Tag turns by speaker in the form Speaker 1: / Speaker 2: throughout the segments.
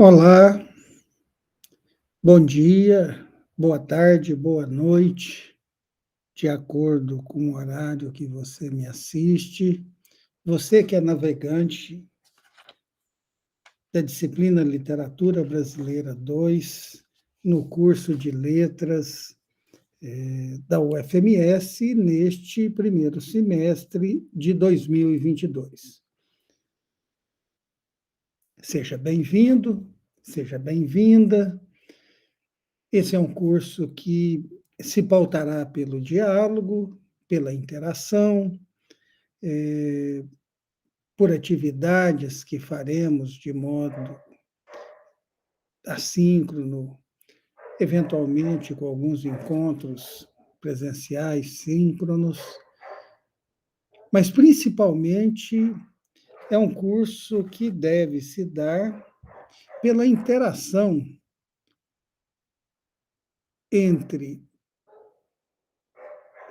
Speaker 1: Olá, bom dia, boa tarde, boa noite, de acordo com o horário que você me assiste. Você que é navegante da disciplina Literatura Brasileira 2, no curso de Letras, da UFMS, neste primeiro semestre de 2022. Seja bem-vindo, seja bem-vinda. Esse é um curso que se pautará pelo diálogo, pela interação, por atividades que faremos de modo assíncrono, eventualmente com alguns encontros presenciais síncronos, mas principalmente é um curso que deve se dar pela interação entre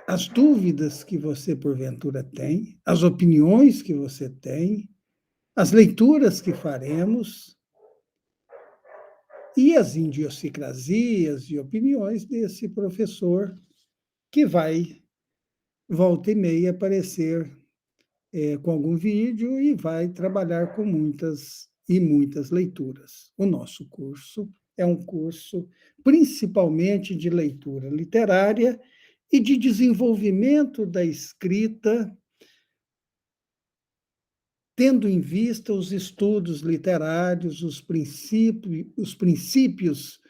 Speaker 1: as dúvidas que você porventura tem, as opiniões que você tem, as leituras que faremos e as idiosincrasias e opiniões desse professor que vai, volta e meia, aparecer com algum vídeo e vai trabalhar com muitas e muitas leituras. O nosso curso é um curso principalmente de leitura literária e de desenvolvimento da escrita, tendo em vista os estudos literários, os princípios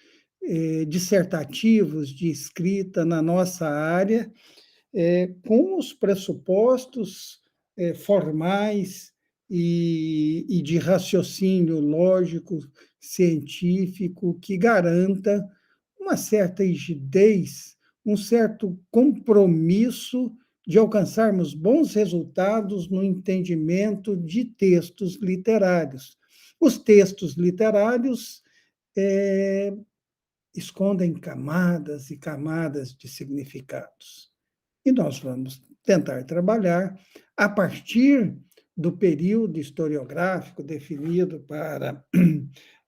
Speaker 1: dissertativos de escrita na nossa área, com os pressupostos formais e de raciocínio lógico, científico, que garanta uma certa rigidez, um certo compromisso de alcançarmos bons resultados no entendimento de textos literários. Os textos literários eh, escondem camadas e camadas de significados. E nós vamos tentar trabalhar a partir do período historiográfico definido para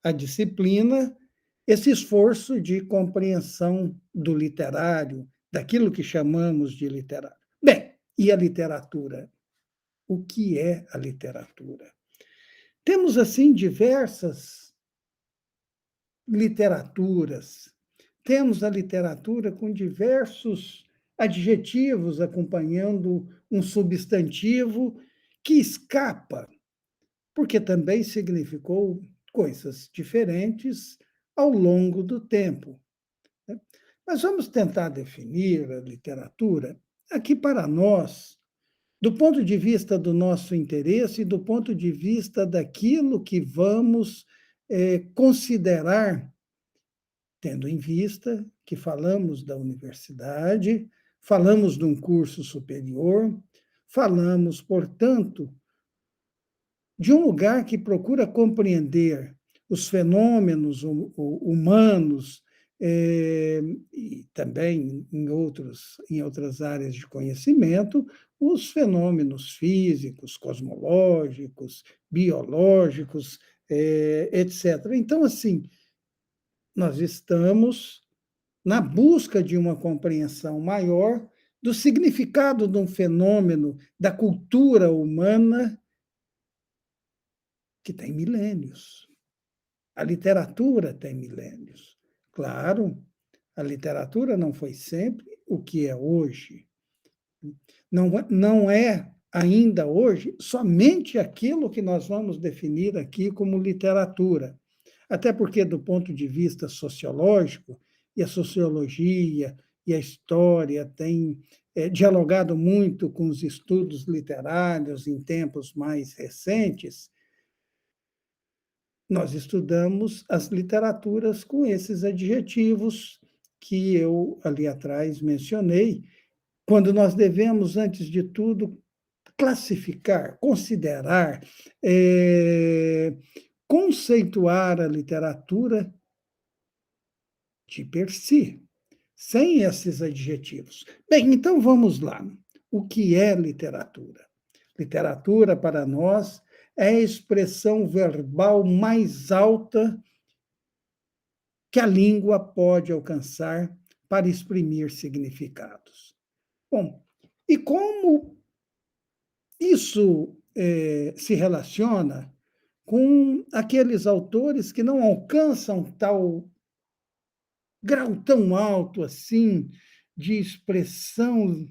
Speaker 1: a disciplina, esse esforço de compreensão do literário, daquilo que chamamos de literário. Bem, e a literatura? O que é a literatura? Temos, assim, diversas literaturas. Temos a literatura com diversos adjetivos acompanhando um substantivo que escapa, porque também significou coisas diferentes ao longo do tempo, né? Mas vamos tentar definir a literatura aqui para nós, do ponto de vista do nosso interesse e do ponto de vista daquilo que vamos considerar, tendo em vista que falamos da universidade, falamos de um curso superior, falamos, portanto, de um lugar que procura compreender os fenômenos humanos, e também em outras áreas de conhecimento, os fenômenos físicos, cosmológicos, biológicos, etc. Então, assim, nós estamos na busca de uma compreensão maior do significado de um fenômeno da cultura humana que tem milênios. A literatura tem milênios. Claro, a literatura não foi sempre o que é hoje. Não é ainda hoje somente aquilo que nós vamos definir aqui como literatura. Até porque, do ponto de vista sociológico, e a sociologia e a história têm dialogado muito com os estudos literários em tempos mais recentes, nós estudamos as literaturas com esses adjetivos que eu ali atrás mencionei, quando nós devemos, antes de tudo, classificar, considerar, conceituar a literatura de per si, sem esses adjetivos. Bem, então vamos lá. O que é literatura? Literatura, para nós, é a expressão verbal mais alta que a língua pode alcançar para exprimir significados. Bom, e como isso se relaciona com aqueles autores que não alcançam tal grau tão alto assim de expressão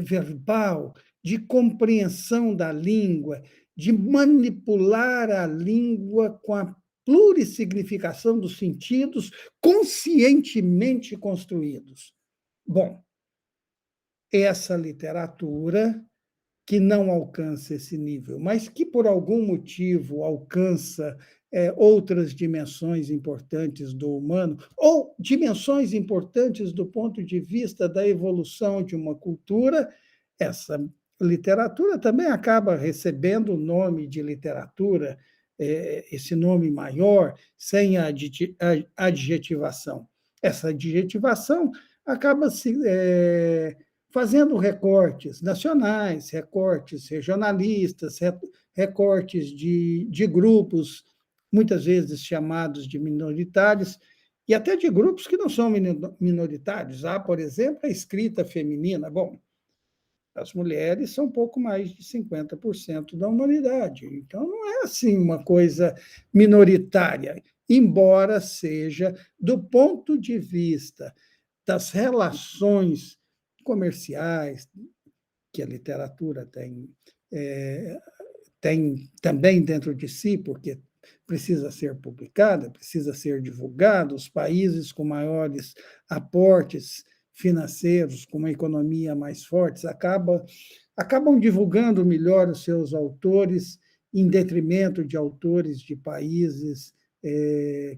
Speaker 1: verbal, de compreensão da língua, de manipular a língua com a plurissignificação dos sentidos conscientemente construídos. Bom, essa literatura que não alcança esse nível, mas que por algum motivo alcança outras dimensões importantes do humano, ou dimensões importantes do ponto de vista da evolução de uma cultura, essa literatura também acaba recebendo o nome de literatura, esse nome maior, sem a adjetivação. Essa adjetivação acaba se fazendo recortes nacionais, recortes regionalistas, recortes de grupos, muitas vezes chamados de minoritários, e até de grupos que não são minoritários. Há, por exemplo, a escrita feminina. Bom, as mulheres são um pouco mais de 50% da humanidade, então não é assim uma coisa minoritária, embora seja, do ponto de vista das relações comerciais que a literatura tem também dentro de si, porque precisa ser publicada, precisa ser divulgada. Os países com maiores aportes financeiros, com uma economia mais forte, acabam divulgando melhor os seus autores, em detrimento de autores de países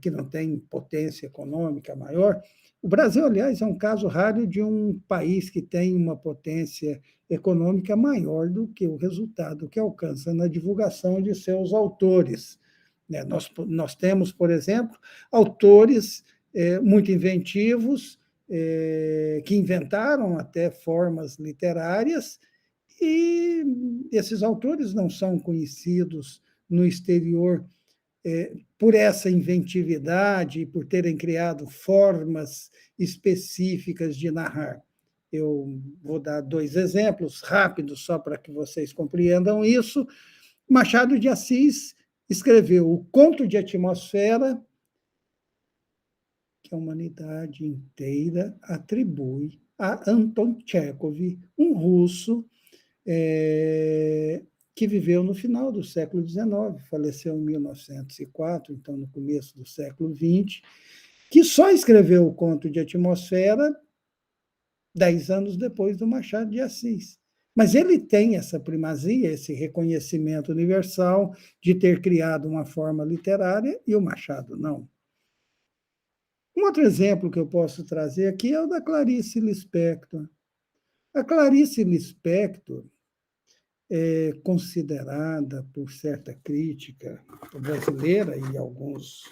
Speaker 1: que não têm potência econômica maior. O Brasil, aliás, é um caso raro de um país que tem uma potência econômica maior do que o resultado que alcança na divulgação de seus autores. Nós temos, por exemplo, autores muito inventivos, que inventaram até formas literárias, e esses autores não são conhecidos no exterior por essa inventividade e por terem criado formas específicas de narrar. Eu vou dar 2 exemplos rápidos, só para que vocês compreendam isso. Machado de Assis escreveu o Conto de Atmosfera, que a humanidade inteira atribui a Anton Tchekhov, um russo que viveu no final do século XIX, faleceu em 1904, então no começo do século XX, que só escreveu o Conto de Atmosfera 10 anos depois do Machado de Assis. Mas ele tem essa primazia, esse reconhecimento universal de ter criado uma forma literária, e o Machado não. Um outro exemplo que eu posso trazer aqui é o da Clarice Lispector. A Clarice Lispector é considerada por certa crítica brasileira, e alguns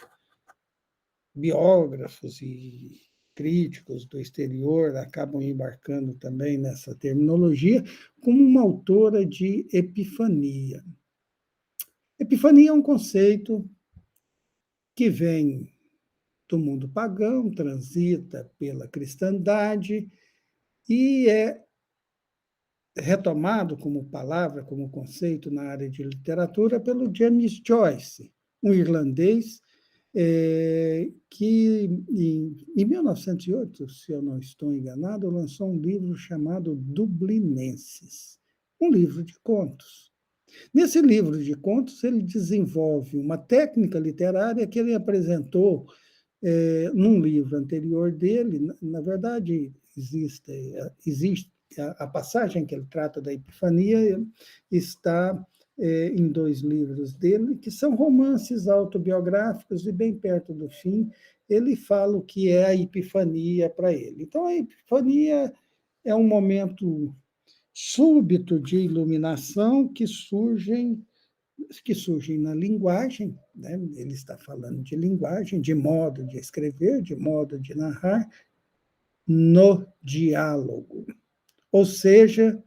Speaker 1: biógrafos e críticos do exterior acabam embarcando também nessa terminologia, como uma autora de epifania. Epifania é um conceito que vem do mundo pagão, transita pela cristandade e é retomado como palavra, como conceito na área de literatura pelo James Joyce, um irlandês que, em 1908, se eu não estou enganado, lançou um livro chamado Dublinenses, um livro de contos. Nesse livro de contos, ele desenvolve uma técnica literária que ele apresentou num livro anterior dele. Na verdade, existe a passagem que ele trata da Epifania está em 2 livros dele, que são romances autobiográficos, e bem perto do fim ele fala o que é a Epifania para ele. Então, a Epifania é um momento súbito de iluminação que surgem na linguagem, né? Ele está falando de linguagem, de modo de escrever, de modo de narrar, no diálogo. Ou seja,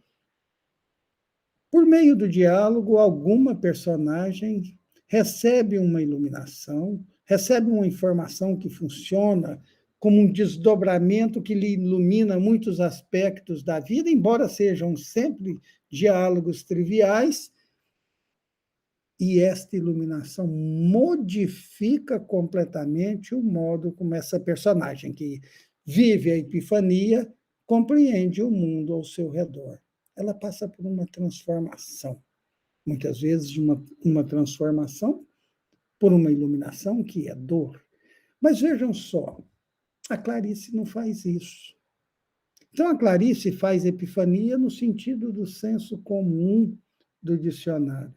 Speaker 1: por meio do diálogo, alguma personagem recebe uma iluminação, recebe uma informação que funciona como um desdobramento que lhe ilumina muitos aspectos da vida, embora sejam sempre diálogos triviais, e esta iluminação modifica completamente o modo como essa personagem que vive a epifania compreende o mundo ao seu redor. Ela passa por uma transformação, muitas vezes uma transformação por uma iluminação que é dor. Mas vejam só, a Clarice não faz isso. Então, a Clarice faz epifania no sentido do senso comum do dicionário.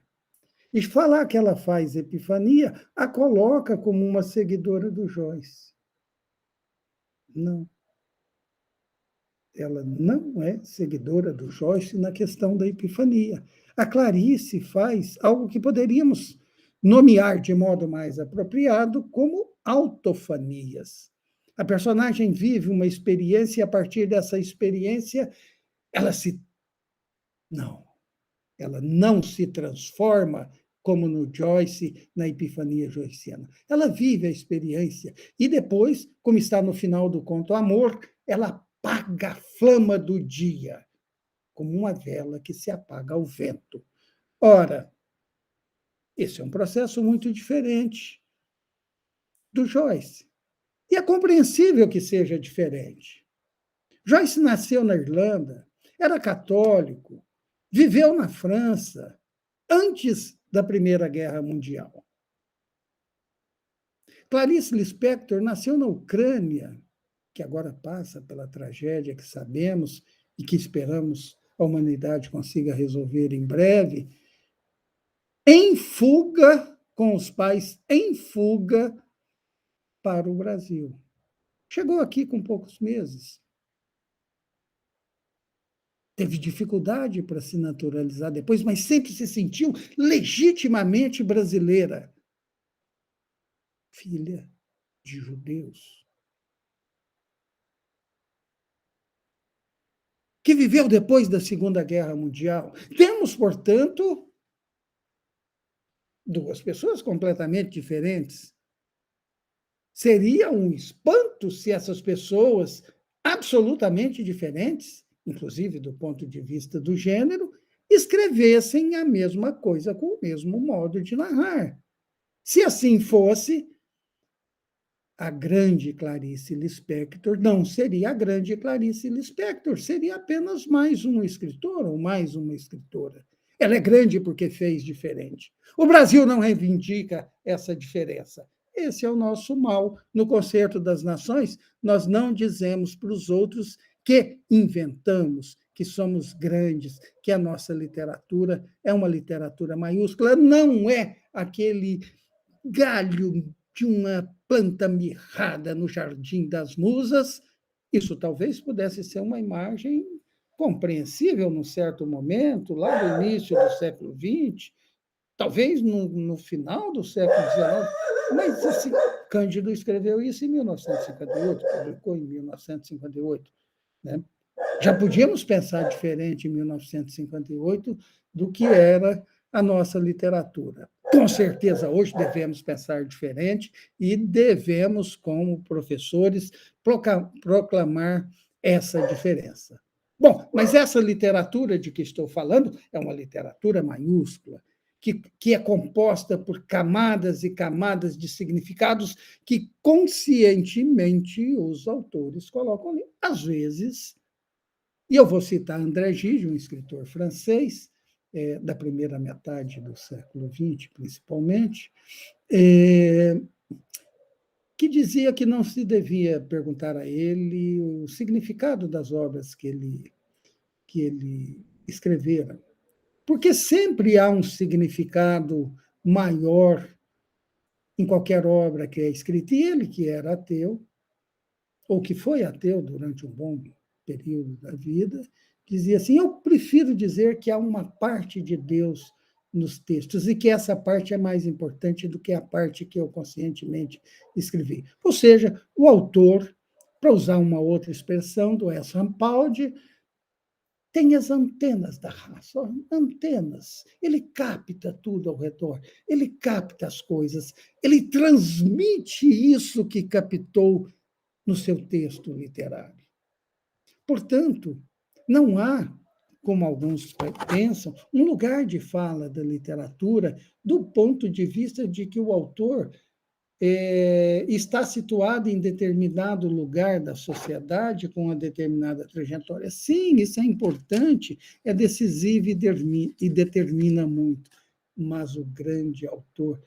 Speaker 1: E falar que ela faz epifania a coloca como uma seguidora do Joyce. Não. Ela não é seguidora do Joyce na questão da epifania. A Clarice faz algo que poderíamos nomear de modo mais apropriado como autofanias. A personagem vive uma experiência e, a partir dessa experiência, ela se. Não. Ela não se transforma como no Joyce, na epifania joyciana. Ela vive a experiência e depois, como está no final do conto Amor, ela apaga a flama do dia, como uma vela que se apaga ao vento. Ora, esse é um processo muito diferente do Joyce. E é compreensível que seja diferente. Joyce nasceu na Irlanda, era católico, viveu na França antes da Primeira Guerra Mundial. Clarice Lispector nasceu na Ucrânia, que agora passa pela tragédia que sabemos e que esperamos a humanidade consiga resolver em breve, em fuga, com os pais em fuga para o Brasil. Chegou aqui com poucos meses. Teve dificuldade para se naturalizar depois, mas sempre se sentiu legitimamente brasileira. Filha de judeus. Que viveu depois da Segunda Guerra Mundial. Temos, portanto, duas pessoas completamente diferentes. Seria um espanto se essas pessoas absolutamente diferentes, inclusive do ponto de vista do gênero, escrevessem a mesma coisa com o mesmo modo de narrar. Se assim fosse, a grande Clarice Lispector não seria a grande Clarice Lispector, seria apenas mais um escritor ou mais uma escritora. Ela é grande porque fez diferente. O Brasil não reivindica essa diferença. Esse é o nosso mal. No Concerto das Nações, nós não dizemos para os outros que inventamos, que somos grandes, que a nossa literatura é uma literatura maiúscula. Não é aquele galho de uma planta mirrada no Jardim das Musas. Isso talvez pudesse ser uma imagem compreensível num certo momento, lá no início do século XX, talvez no final do século XIX, mas assim, Cândido escreveu isso em 1958, publicou em 1958. Né? Já podíamos pensar diferente em 1958 do que era a nossa literatura. Com certeza, hoje devemos pensar diferente e devemos, como professores, proclamar essa diferença. Bom, mas essa literatura de que estou falando é uma literatura maiúscula, que é composta por camadas e camadas de significados que conscientemente os autores colocam ali. Às vezes, e eu vou citar André Gide, um escritor francês, da primeira metade do século XX, principalmente, que dizia que não se devia perguntar a ele o significado das obras que ele escrevera, porque sempre há um significado maior em qualquer obra que é escrita. E ele, que era ateu, ou que foi ateu durante um bom período da vida, dizia assim: eu prefiro dizer que há uma parte de Deus nos textos e que essa parte é mais importante do que a parte que eu conscientemente escrevi. Ou seja, o autor, para usar uma outra expressão do S. Rampaldi, tem as antenas da raça, ó, antenas. Ele capta tudo ao redor, ele capta as coisas, ele transmite isso que captou no seu texto literário. Portanto, não há, como alguns pensam, um lugar de fala da literatura do ponto de vista de que o autor está situado em determinado lugar da sociedade com uma determinada trajetória. Sim, isso é importante, é decisivo e determina muito, mas o grande autor,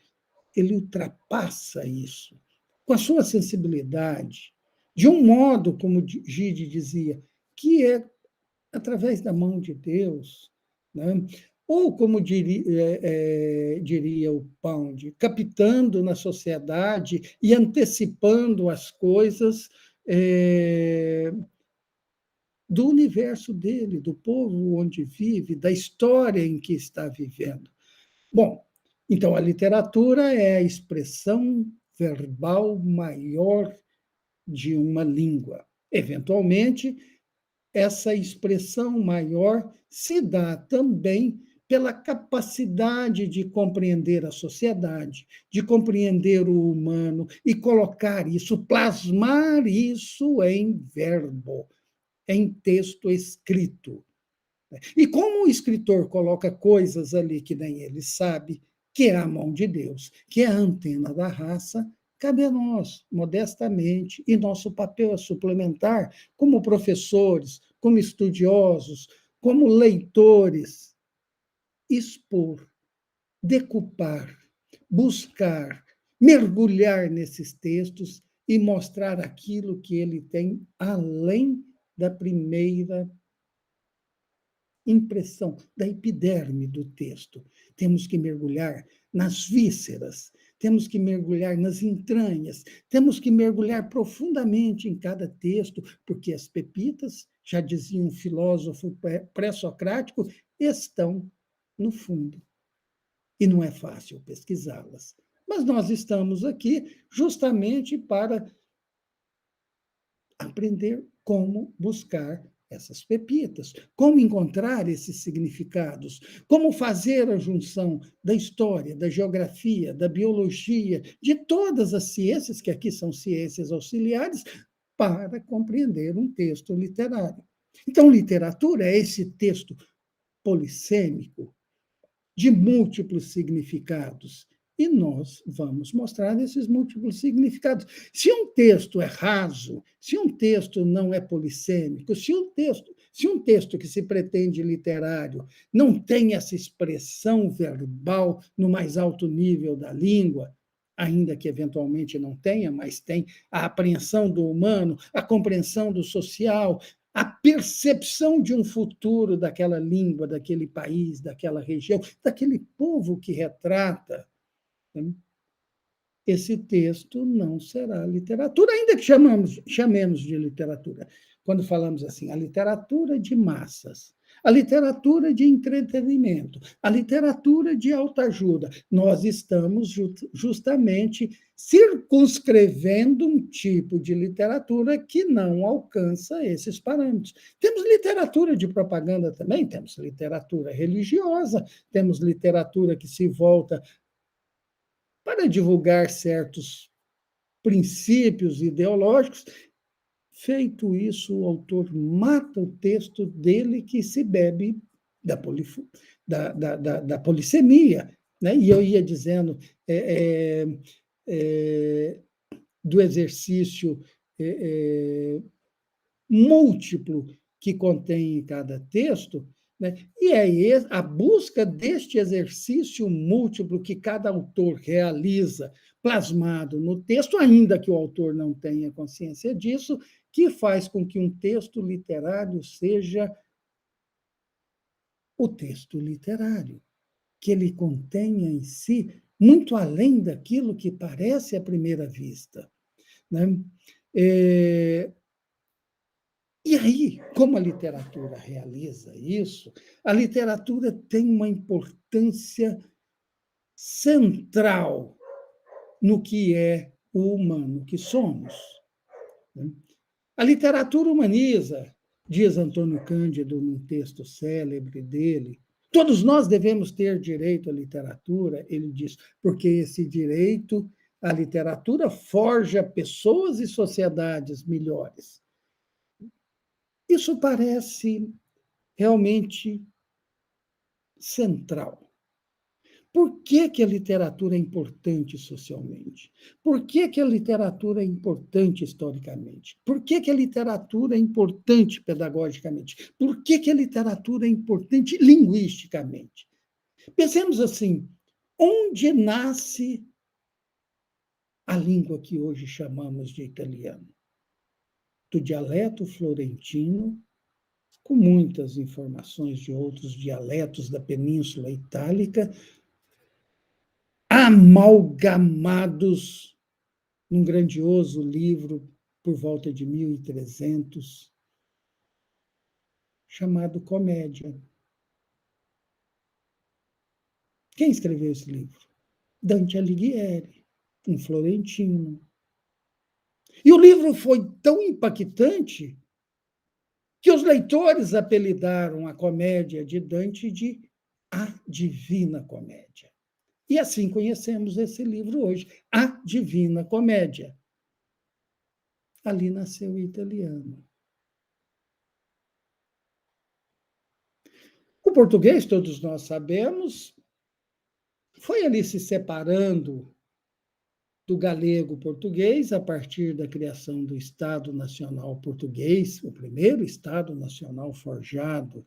Speaker 1: ele ultrapassa isso com a sua sensibilidade, de um modo, como Gide dizia, que é através da mão de Deus, né? Ou, como diria o Pound, captando na sociedade e antecipando as coisas do universo dele, do povo onde vive, da história em que está vivendo. Bom, então a literatura é a expressão verbal maior de uma língua. Eventualmente, essa expressão maior se dá também pela capacidade de compreender a sociedade, de compreender o humano e colocar isso, plasmar isso em verbo, em texto escrito. E como o escritor coloca coisas ali que nem ele sabe, que é a mão de Deus, que é a antena da raça, cabe a nós, modestamente, e nosso papel é suplementar, como professores, como estudiosos, como leitores, expor, decupar, buscar, mergulhar nesses textos e mostrar aquilo que ele tem além da primeira impressão, da epiderme do texto. Temos que mergulhar nas vísceras, temos que mergulhar nas entranhas, temos que mergulhar profundamente em cada texto, porque as pepitas, já dizia um filósofo pré-socrático, estão no fundo. E não é fácil pesquisá-las. Mas nós estamos aqui justamente para aprender como buscar essas pepitas, como encontrar esses significados, como fazer a junção da história, da geografia, da biologia, de todas as ciências, que aqui são ciências auxiliares, para compreender um texto literário. Então, literatura é esse texto polissêmico, de múltiplos significados. E nós vamos mostrar esses múltiplos significados. Se um texto é raso, se um texto não é polissêmico, se um texto que se pretende literário não tem essa expressão verbal no mais alto nível da língua, ainda que eventualmente não tenha, mas tem a apreensão do humano, a compreensão do social, a percepção de um futuro daquela língua, daquele país, daquela região, daquele povo que retrata, né? Esse texto não será literatura, ainda que chamemos de literatura. Quando falamos assim, a literatura de massas, a literatura de entretenimento, a literatura de autoajuda, nós estamos justamente circunscrevendo um tipo de literatura que não alcança esses parâmetros. Temos literatura de propaganda também, temos literatura religiosa, temos literatura que se volta para divulgar certos princípios ideológicos. Feito isso, o autor mata o texto dele que se bebe da polissemia. Né? E eu ia dizendo do exercício múltiplo que contém em cada texto, né? E é a busca deste exercício múltiplo que cada autor realiza, plasmado no texto, ainda que o autor não tenha consciência disso, que faz com que um texto literário seja o texto literário, que ele contenha em si muito além daquilo que parece à primeira vista. Né? E aí, como a literatura realiza isso, a literatura tem uma importância central no que é o humano que somos. A literatura humaniza, Diz Antônio Cândido, num texto célebre dele, todos nós devemos ter direito à literatura, ele diz, porque esse direito à literatura forja pessoas e sociedades melhores. Isso parece realmente central. Por que, que a literatura é importante socialmente? Por que, que a literatura é importante historicamente? Por que, que a literatura é importante pedagogicamente? Por que, que a literatura é importante linguisticamente? Pensemos assim: onde nasce a língua que hoje chamamos de italiano? Do dialeto florentino, com muitas informações de outros dialetos da Península Itálica, amalgamados num grandioso livro por volta de 1300, chamado Comédia. Quem escreveu esse livro? Dante Alighieri, um florentino. E o livro foi tão impactante que os leitores apelidaram a comédia de Dante de A Divina Comédia. E assim conhecemos esse livro hoje, A Divina Comédia. Ali nasceu o italiano. O português, todos nós sabemos, foi ali se separando do galego-português a partir da criação do Estado Nacional Português, o primeiro Estado Nacional forjado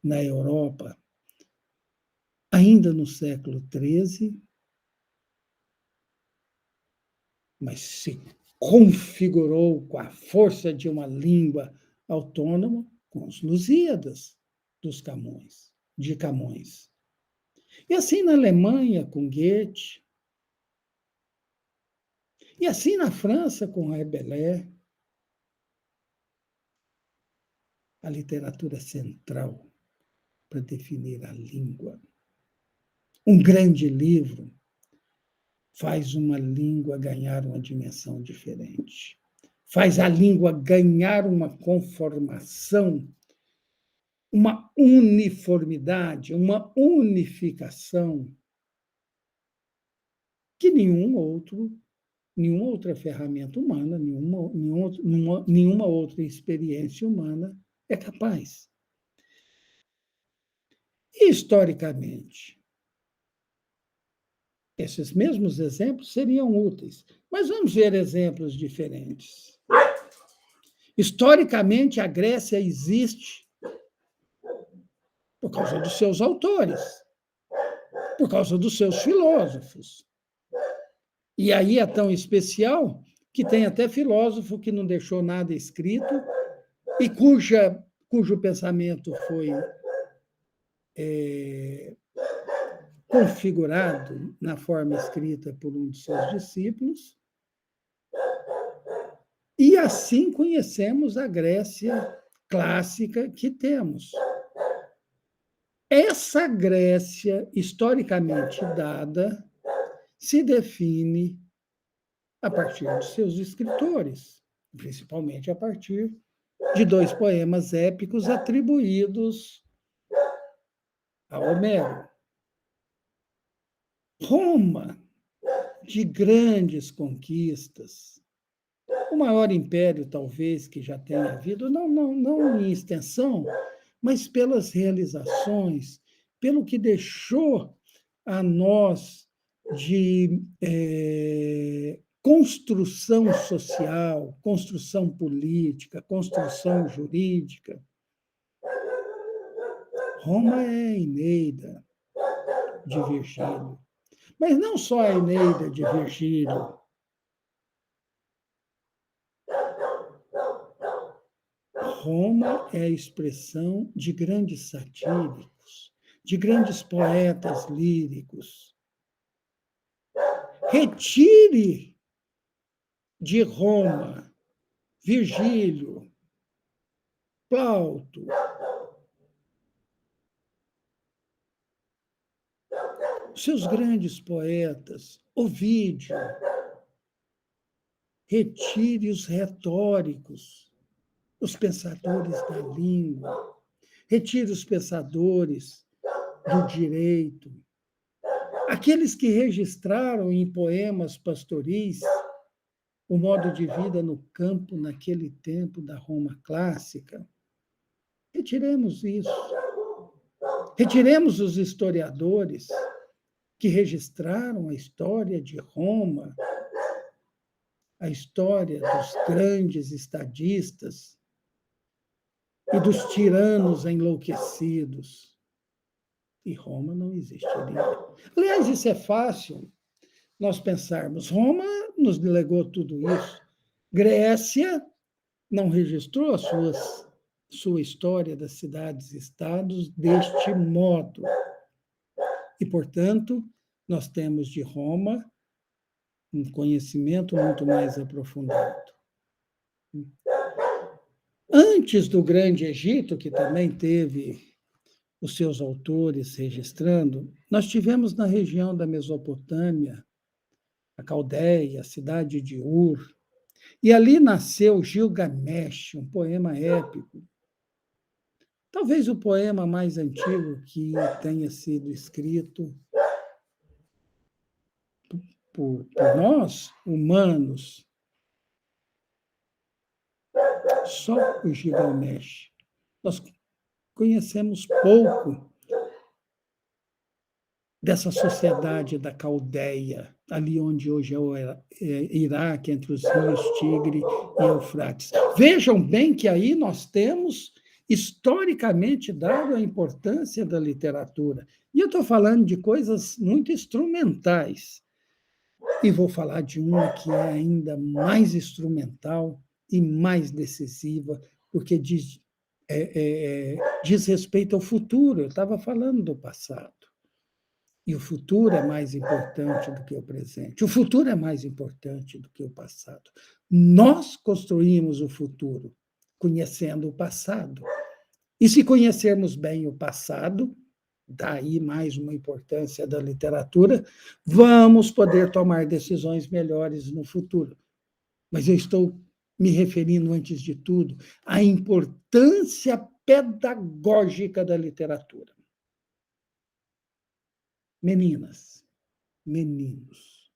Speaker 1: na Europa, ainda no século XIII, mas se configurou com a força de uma língua autônoma com os Lusíadas dos Camões, de Camões. E assim na Alemanha, com Goethe, e assim na França, com Rabelais, a literatura é central para definir a língua. Um grande livro faz uma língua ganhar uma dimensão diferente, faz a língua ganhar uma conformação, uma uniformidade, uma unificação que nenhuma outra ferramenta humana, nenhuma outra experiência humana é capaz. E, historicamente, esses mesmos exemplos seriam úteis, mas vamos ver exemplos diferentes. Historicamente, a Grécia existe por causa dos seus autores, por causa dos seus filósofos. E aí é tão especial que tem até filósofo que não deixou nada escrito e cujo pensamento foi configurado na forma escrita por um de seus discípulos. E assim conhecemos a Grécia clássica que temos. Essa Grécia, historicamente dada, se define a partir dos seus escritores, principalmente a partir de dois poemas épicos atribuídos a Homero. Roma, de grandes conquistas, o maior império, talvez, que já tenha havido, não em extensão, mas pelas realizações, pelo que deixou a nós de construção social, construção política, construção jurídica. Roma é a Eneida de Virgílio. Mas não só a Eneida de Virgílio. Roma é a expressão de grandes satíricos, de grandes poetas líricos. Retire de Roma Virgílio, Plauto, seus grandes poetas, Ovídio, retire os retóricos, os pensadores da língua, retire os pensadores do direito, aqueles que registraram em poemas pastoris o modo de vida no campo naquele tempo da Roma clássica. Retiremos isso. Retiremos os historiadores que registraram a história de Roma, a história dos grandes estadistas e dos tiranos enlouquecidos. E Roma não existiria. Aliás, isso é fácil nós pensarmos. Roma nos delegou tudo isso. Grécia não registrou sua história das cidades-estados deste modo. E, portanto, nós temos de Roma um conhecimento muito mais aprofundado. Antes do Grande Egito, que também teve os seus autores registrando, nós tivemos na região da Mesopotâmia, a Caldeia, a cidade de Ur, e ali nasceu Gilgamesh, um poema épico. Talvez o poema mais antigo que tenha sido escrito por nós, humanos, só o Gilgamesh. Nós conhecemos pouco dessa sociedade da Caldeia, ali onde hoje é o Iraque, entre os rios Tigre e Eufrates. Vejam bem que aí nós temos, historicamente, dado a importância da literatura. E eu estou falando de coisas muito instrumentais. E vou falar de uma que é ainda mais instrumental e mais decisiva, porque diz respeito ao futuro. Eu estava falando do passado. E o futuro é mais importante do que o presente. O futuro é mais importante do que o passado. Nós construímos o futuro conhecendo o passado. E se conhecermos bem o passado, daí mais uma importância da literatura, vamos poder tomar decisões melhores no futuro. Mas eu estou me referindo, antes de tudo, à importância pedagógica da literatura. Meninas, meninos,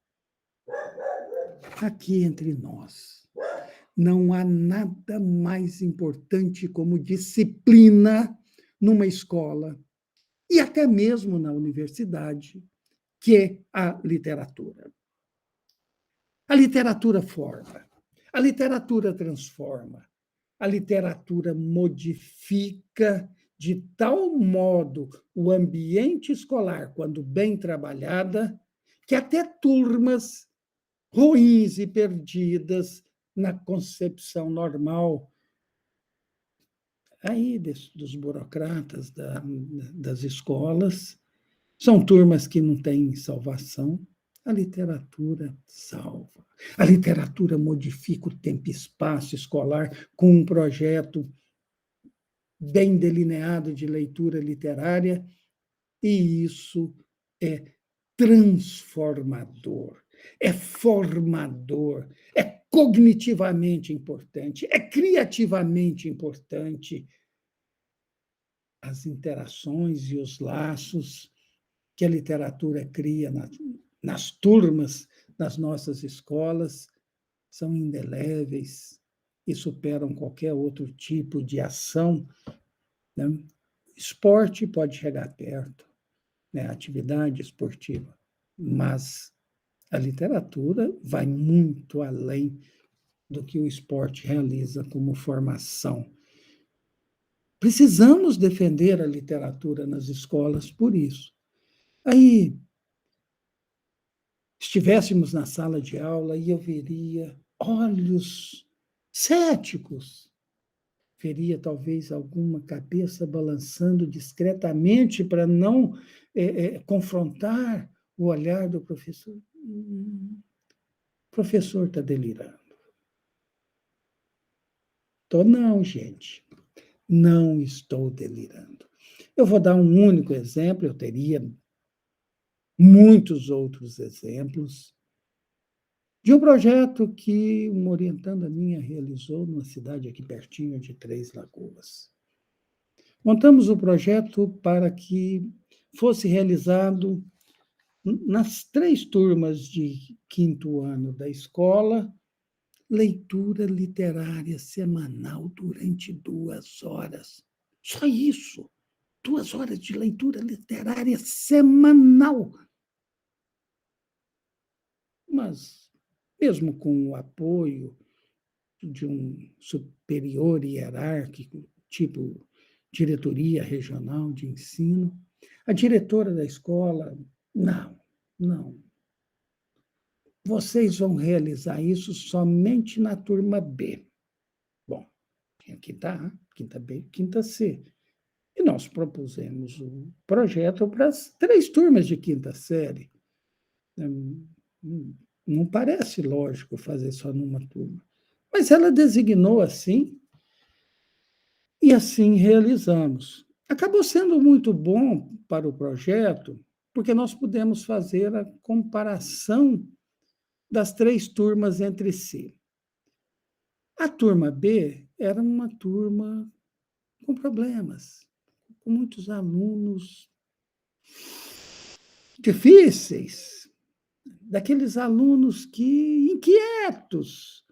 Speaker 1: aqui entre nós, não há nada mais importante como disciplina numa escola e até mesmo na universidade, que a literatura. A literatura forma, a literatura transforma, a literatura modifica de tal modo o ambiente escolar, quando bem trabalhada, que até turmas ruins e perdidas na concepção normal aí dos burocratas das escolas, são turmas que não têm salvação. A literatura salva. A literatura modifica o tempo e espaço escolar com um projeto bem delineado de leitura literária, e isso é transformador, é formador, é cognitivamente importante, é criativamente importante. As interações e os laços que a literatura cria nas turmas das nossas escolas são indeléveis e superam qualquer outro tipo de ação, né? Esporte pode chegar perto, né? Atividade esportiva, mas a literatura vai muito além do que o esporte realiza como formação. Precisamos defender a literatura nas escolas por isso. Aí, estivéssemos na sala de aula e eu veria olhos céticos, veria talvez alguma cabeça balançando discretamente para não confrontar o olhar do professor. O professor está delirando. Não, gente, não estou delirando. Eu vou dar um único exemplo, eu teria muitos outros exemplos. de um projeto que uma orientanda minha realizou numa cidade aqui pertinho de Três Lagoas. Montamos o projeto para que fosse realizado nas 3 turmas de quinto ano da escola, leitura literária semanal durante 2 horas. Só isso, 2 horas de leitura literária semanal. Mas, mesmo com o apoio de um superior hierárquico, tipo diretoria regional de ensino, a diretora da escola, não, não, vocês vão realizar isso somente na turma B. Bom, tinha quinta A, quinta B, quinta C. E nós propusemos o projeto para as 3 turmas de quinta série. Não parece lógico fazer só numa turma. Mas ela designou assim, e assim realizamos. Acabou sendo muito bom para o projeto, porque nós pudemos fazer a comparação das 3 turmas entre si. A turma B era uma turma com problemas, com muitos alunos difíceis, daqueles alunos que inquietos,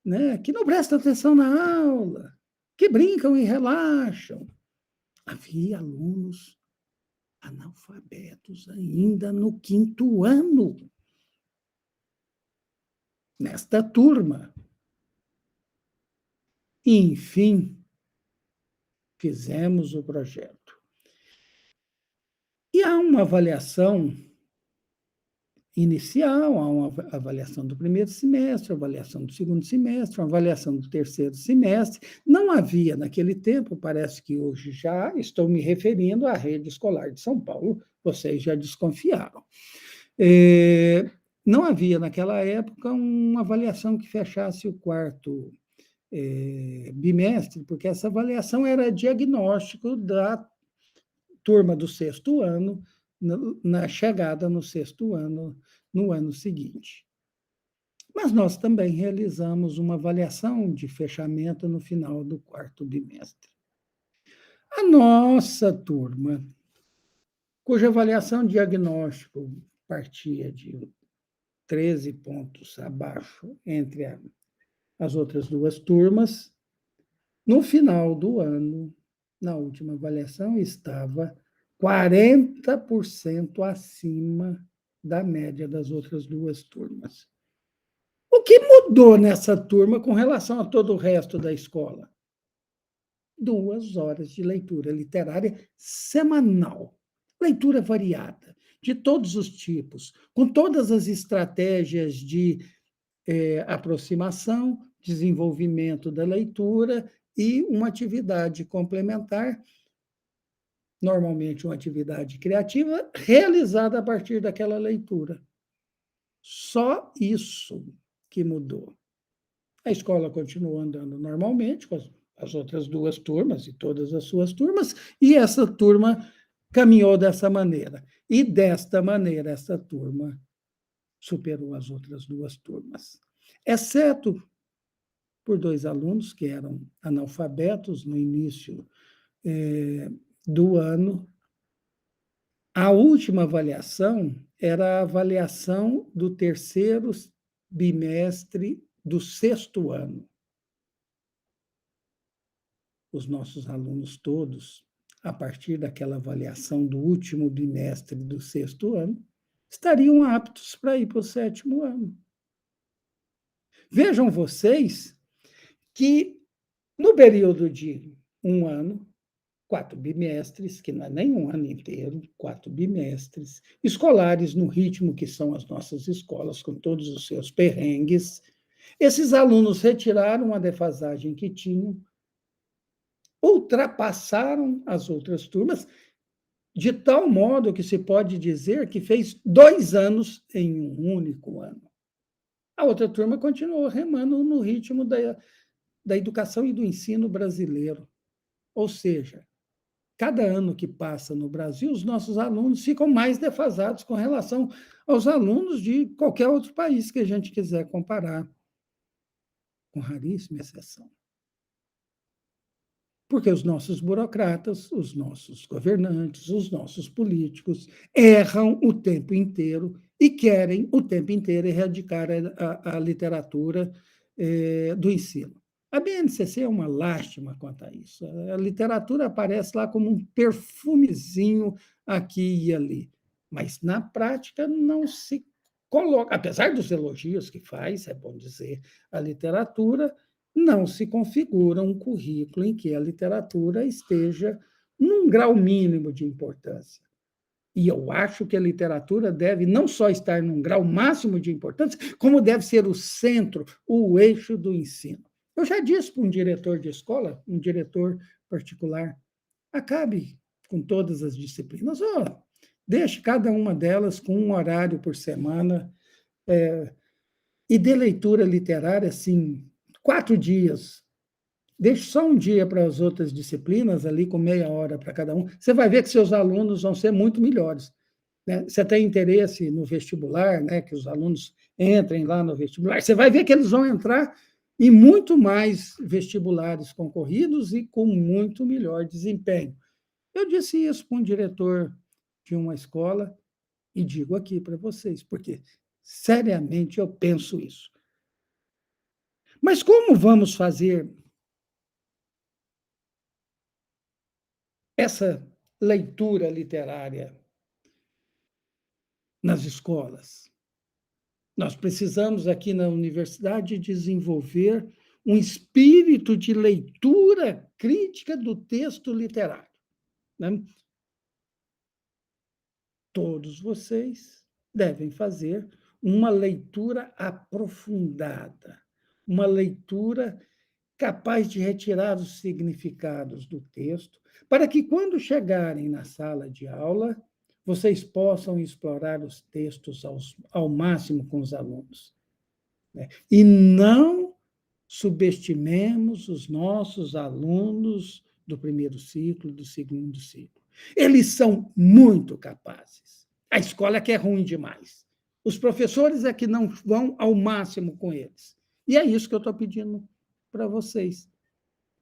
Speaker 1: né, que não prestam atenção na aula, que brincam e relaxam. Havia alunos analfabetos ainda no quinto ano, nesta turma. E, enfim, fizemos o projeto. E há uma avaliação inicial, há uma avaliação do primeiro semestre, avaliação do segundo semestre, uma avaliação do terceiro semestre. Não havia naquele tempo, parece que hoje já, estou me referindo à rede escolar de São Paulo, vocês já desconfiaram. Não havia naquela época uma avaliação que fechasse o quarto bimestre, porque essa avaliação era diagnóstico da turma do sexto ano, na chegada no sexto ano, no ano seguinte. Mas nós também realizamos uma avaliação de fechamento no final do quarto bimestre. A nossa turma, cuja avaliação diagnóstico partia de 13 pontos abaixo entre as outras 2 turmas, no final do ano, na última avaliação, estava 40% acima da média das outras 2 turmas. O que mudou nessa turma com relação a todo o resto da escola? 2 horas de leitura literária semanal. Leitura variada, de todos os tipos, com todas as estratégias de aproximação, desenvolvimento da leitura e uma atividade complementar, normalmente uma atividade criativa, realizada a partir daquela leitura. Só isso que mudou. A escola continuou andando normalmente, com as outras 2 turmas e todas as suas turmas, e essa turma caminhou dessa maneira. E, desta maneira, essa turma superou as outras 2 turmas. Exceto por 2 alunos que eram analfabetos no início do ano. A última avaliação era a avaliação do terceiro bimestre do sexto ano. Os nossos alunos todos, a partir daquela avaliação do último bimestre do sexto ano, estariam aptos para ir para o sétimo ano. Vejam vocês que, no período de 1 ano, 4 bimestres, que não é nem um ano inteiro, 4 bimestres, escolares no ritmo que são as nossas escolas, com todos os seus perrengues, esses alunos retiraram a defasagem que tinham, ultrapassaram as outras turmas, de tal modo que se pode dizer que fez 2 anos em um único ano. A outra turma continuou remando no ritmo da educação e do ensino brasileiro. Ou seja, cada ano que passa no Brasil, os nossos alunos ficam mais defasados com relação aos alunos de qualquer outro país que a gente quiser comparar, com raríssima exceção. Porque os nossos burocratas, os nossos governantes, os nossos políticos erram o tempo inteiro e querem o tempo inteiro erradicar a literatura do ensino. A BNCC é uma lástima quanto a isso. A literatura aparece lá como um perfumezinho aqui e ali, mas na prática não se coloca, apesar dos elogios que faz, é bom dizer, a literatura, não se configura um currículo em que a literatura esteja num grau mínimo de importância. E eu acho que a literatura deve não só estar num grau máximo de importância, como deve ser o centro, o eixo do ensino. Eu já disse para um diretor de escola, um diretor particular, acabe com todas as disciplinas, deixe cada uma delas com um horário por semana, e dê leitura literária, assim, 4 dias. Deixe só um dia para as outras disciplinas, ali com meia hora para cada um. Você vai ver que seus alunos vão ser muito melhores. Né? Você tem interesse no vestibular, né? Que os alunos entrem lá no vestibular. Você vai ver que eles vão entrar em muito mais vestibulares concorridos e com muito melhor desempenho. Eu disse isso para um diretor de uma escola e digo aqui para vocês, porque seriamente eu penso isso. Mas como vamos fazer essa leitura literária nas escolas? Nós precisamos, aqui na universidade, desenvolver um espírito de leitura crítica do texto literário. Né? Todos vocês devem fazer uma leitura aprofundada, uma leitura capaz de retirar os significados do texto, para que, quando chegarem na sala de aula, vocês possam explorar os textos ao máximo com os alunos. Né? E não subestimemos os nossos alunos do primeiro ciclo, do segundo ciclo. Eles são muito capazes. A escola é que é ruim demais. Os professores é que não vão ao máximo com eles. E é isso que eu estou pedindo para vocês.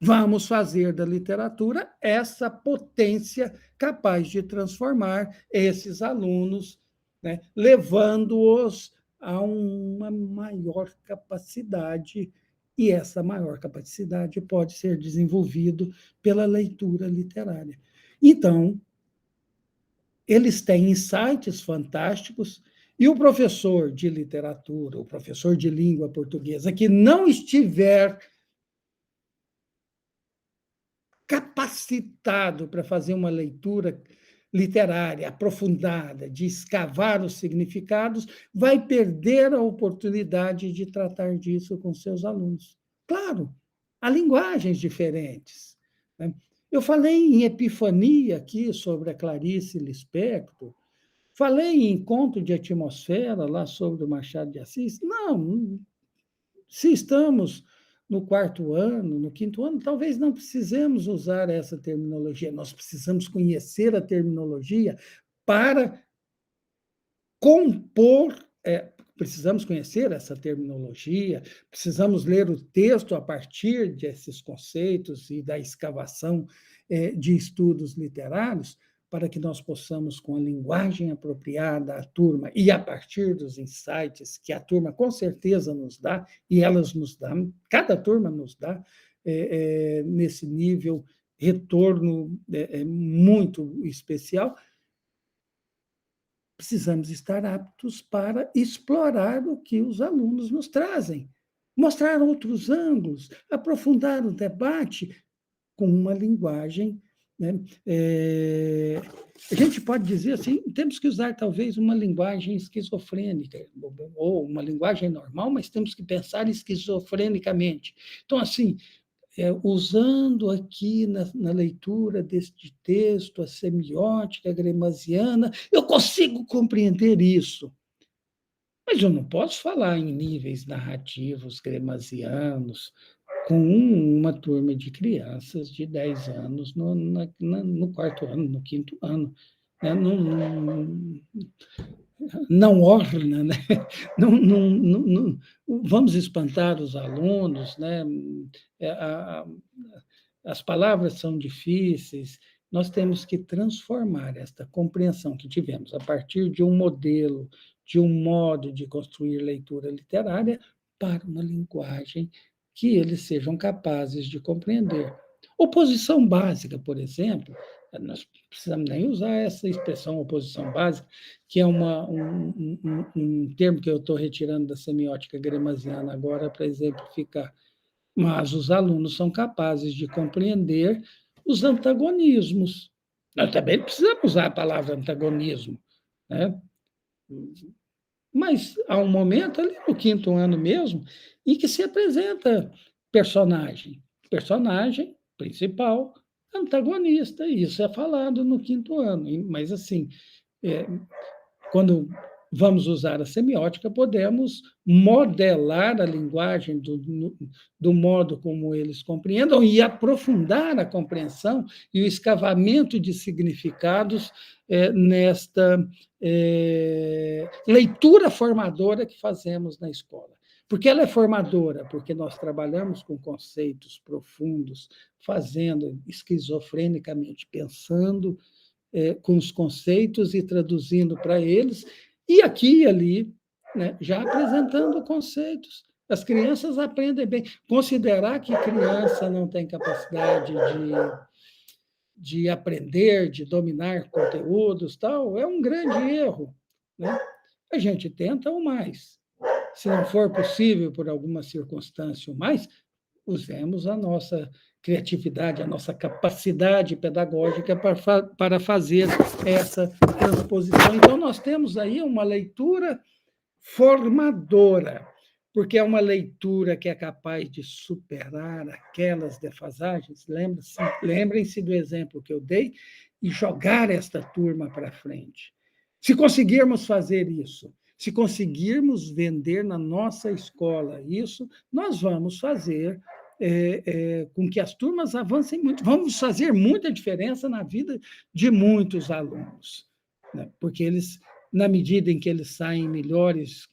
Speaker 1: Vamos fazer da literatura essa potência capaz de transformar esses alunos, né, levando-os a uma maior capacidade, e essa maior capacidade pode ser desenvolvida pela leitura literária. Então, eles têm insights fantásticos, e o professor de literatura, o professor de língua portuguesa, que não estiver capacitado para fazer uma leitura literária aprofundada, de escavar os significados, vai perder a oportunidade de tratar disso com seus alunos. Claro, há linguagens diferentes. Né? Eu falei em Epifania aqui, sobre a Clarice Lispector, falei em Conto de Atmosfera, lá sobre o Machado de Assis. Não, se estamos no quarto ano, no quinto ano, talvez não precisemos usar essa terminologia, nós precisamos conhecer a terminologia para compor, precisamos conhecer essa terminologia, precisamos ler o texto a partir desses conceitos e da escavação de estudos literários, para que nós possamos, com a linguagem apropriada à turma e a partir dos insights que a turma com certeza nos dá, e elas nos dão, cada turma nos dá, nesse nível, retorno muito especial, precisamos estar aptos para explorar o que os alunos nos trazem, mostrar outros ângulos, aprofundar o debate com uma linguagem. Né? A gente pode dizer assim, temos que usar talvez uma linguagem esquizofrênica, ou uma linguagem normal, mas temos que pensar esquizofrenicamente. Então, assim, usando aqui na leitura deste texto a semiótica gramsciana, eu consigo compreender isso. Mas eu não posso falar em níveis narrativos gremasianos com uma turma de crianças de 10 anos no quarto ano, no quinto ano. Né? Não, não orna, né? Não, vamos espantar os alunos, né? É, as palavras são difíceis, nós temos que transformar esta compreensão que tivemos a partir de um modelo, de um modo de construir leitura literária, para uma linguagem que eles sejam capazes de compreender. Oposição básica, por exemplo, nós precisamos nem usar essa expressão oposição básica, que é um termo que eu estou retirando da semiótica gremasiana agora para exemplificar. Mas os alunos são capazes de compreender os antagonismos. Nós também precisamos usar a palavra antagonismo, né? Mas há um momento ali no quinto ano mesmo em que se apresenta personagem principal, antagonista, e isso é falado no quinto ano. Mas assim, é, quando vamos usar a semiótica, podemos modelar a linguagem do modo como eles compreendam e aprofundar a compreensão e o escavamento de significados nesta leitura formadora que fazemos na escola. Porque ela é formadora, porque nós trabalhamos com conceitos profundos, fazendo esquizofrenicamente, pensando com os conceitos e traduzindo para eles, e aqui e ali, né, já apresentando conceitos. As crianças aprendem bem. Considerar que criança não tem capacidade de aprender, de dominar conteúdos, tal, é um grande erro. Né? A gente tenta o mais. Se não for possível, por alguma circunstância o mais, usemos a nossa criatividade, a nossa capacidade pedagógica para fazer essa transposição. Então, nós temos aí uma leitura formadora, porque é uma leitura que é capaz de superar aquelas defasagens. Lembrem-se do exemplo que eu dei e jogar esta turma para frente. Se conseguirmos fazer isso, se conseguirmos vender na nossa escola isso, nós vamos fazer com que as turmas avancem muito. Vamos fazer muita diferença na vida de muitos alunos, né? Porque eles, na medida em que eles saem melhores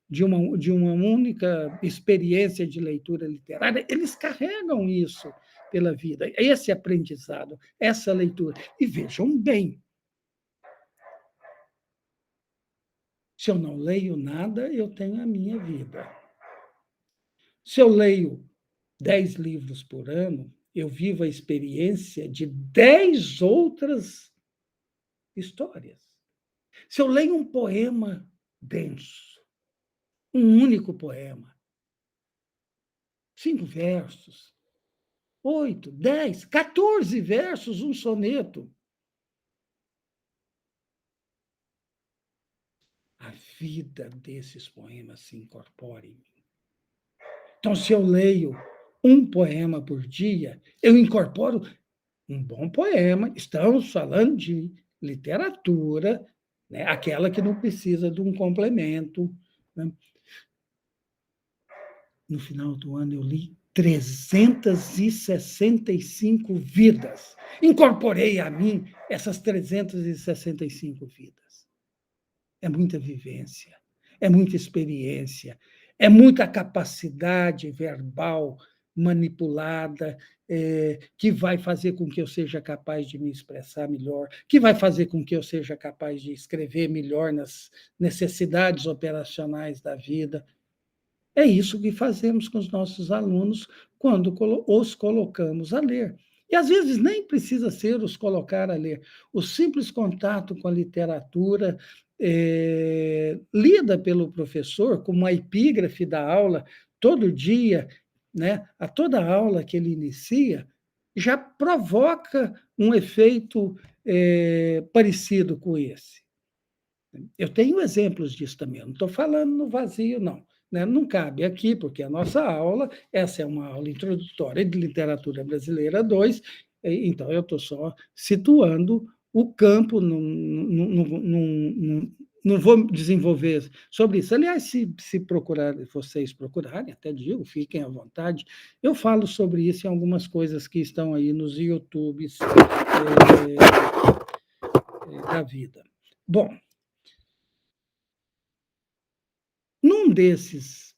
Speaker 1: de uma única experiência de leitura literária, eles carregam isso pela vida, esse aprendizado, essa leitura. E vejam bem, se eu não leio nada, eu tenho a minha vida. Se eu leio 10 livros por ano, eu vivo a experiência de 10 outras histórias. Se eu leio um poema denso, um único poema, 5 versos, 8, 10, 14 versos, um soneto, a vida desses poemas se incorpora em mim. Então, se eu leio um poema por dia, eu incorporo um bom poema. Estamos falando de literatura, né? Aquela que não precisa de um complemento. Né? No final do ano, eu li 365 vidas. Incorporei a mim essas 365 vidas. É muita vivência, é muita experiência, é muita capacidade verbal manipulada, que vai fazer com que eu seja capaz de me expressar melhor, que vai fazer com que eu seja capaz de escrever melhor nas necessidades operacionais da vida. É isso que fazemos com os nossos alunos quando os colocamos a ler. E às vezes nem precisa ser os colocar a ler. O simples contato com a literatura, lida pelo professor como uma epígrafe da aula, todo dia, né, a toda aula que ele inicia, já provoca um efeito parecido com esse. Eu tenho exemplos disso também, eu não estou falando no vazio, não. Né? Não cabe aqui, porque a nossa aula, essa é uma aula introdutória de literatura brasileira 2, então eu estou só situando o campo, não vou desenvolver sobre isso. Aliás, se procurar, vocês procurarem, até digo, fiquem à vontade, eu falo sobre isso em algumas coisas que estão aí nos YouTubes da vida. Bom, num desses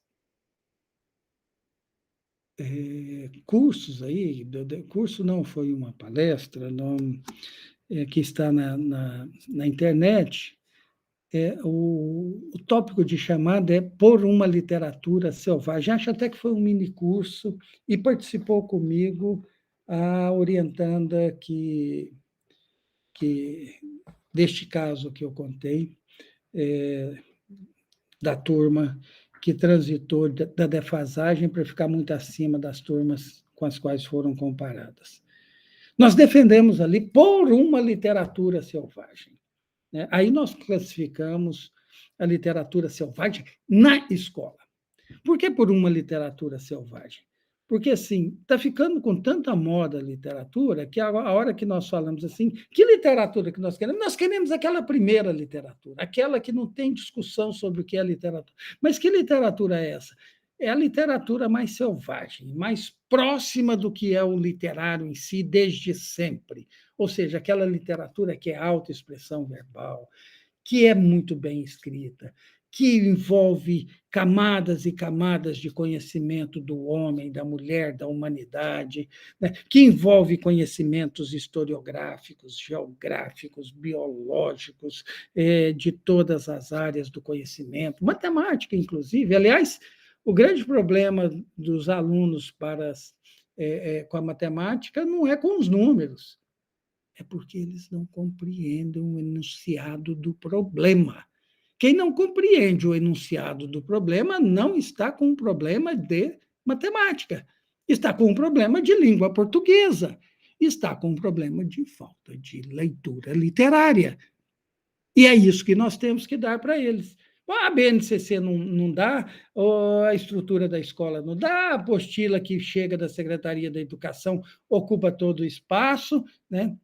Speaker 1: cursos aí, curso não, foi uma palestra, não, que está na internet, o tópico de chamada é Por uma Literatura Selvagem. Acho até que foi um mini curso, e participou comigo a orientanda que deste caso que eu contei, da turma que transitou da defasagem para ficar muito acima das turmas com as quais foram comparadas. Nós defendemos ali por uma literatura selvagem, né? Aí nós classificamos a literatura selvagem na escola. Por que por uma literatura selvagem? Porque, assim, está ficando com tanta moda a literatura que a hora que nós falamos assim, que literatura que nós queremos? Nós queremos aquela primeira literatura, aquela que não tem discussão sobre o que é literatura. Mas que literatura é essa? É a literatura mais selvagem, mais próxima do que é o literário em si, desde sempre. Ou seja, aquela literatura que é autoexpressão verbal, que é muito bem escrita, que envolve camadas e camadas de conhecimento do homem, da mulher, da humanidade, né? Que envolve conhecimentos historiográficos, geográficos, biológicos, de todas as áreas do conhecimento, matemática, inclusive. Aliás, o grande problema dos alunos com a matemática não é com os números, é porque eles não compreendem o enunciado do problema. Quem não compreende o enunciado do problema não está com um problema de matemática, está com um problema de língua portuguesa, está com um problema de falta de leitura literária. E é isso que nós temos que dar para eles. A BNCC não dá, a estrutura da escola não dá, a apostila que chega da Secretaria da Educação ocupa todo o espaço, né?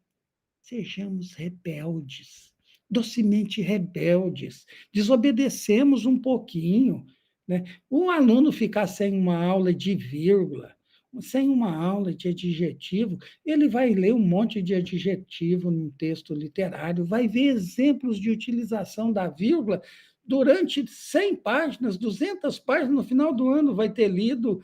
Speaker 1: Sejamos rebeldes, docemente rebeldes, desobedecemos um pouquinho, né? Um aluno ficar sem uma aula de vírgula, sem uma aula de adjetivo, ele vai ler um monte de adjetivo num texto literário, vai ver exemplos de utilização da vírgula durante 100 páginas, 200 páginas, no final do ano vai ter lido,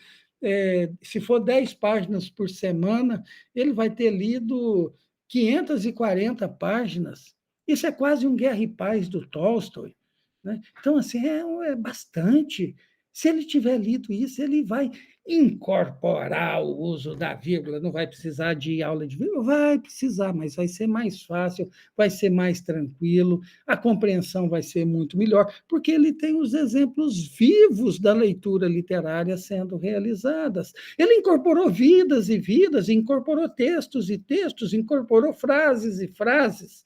Speaker 1: se for 10 páginas por semana, ele vai ter lido 540 páginas. Isso é quase um Guerra e Paz do Tolstói, né? Então, assim, é bastante. Se ele tiver lido isso, ele vai incorporar o uso da vírgula, não vai precisar de aula de vírgula, vai precisar, mas vai ser mais fácil, vai ser mais tranquilo, a compreensão vai ser muito melhor, porque ele tem os exemplos vivos da leitura literária sendo realizadas. Ele incorporou vidas e vidas, incorporou textos e textos, incorporou frases e frases,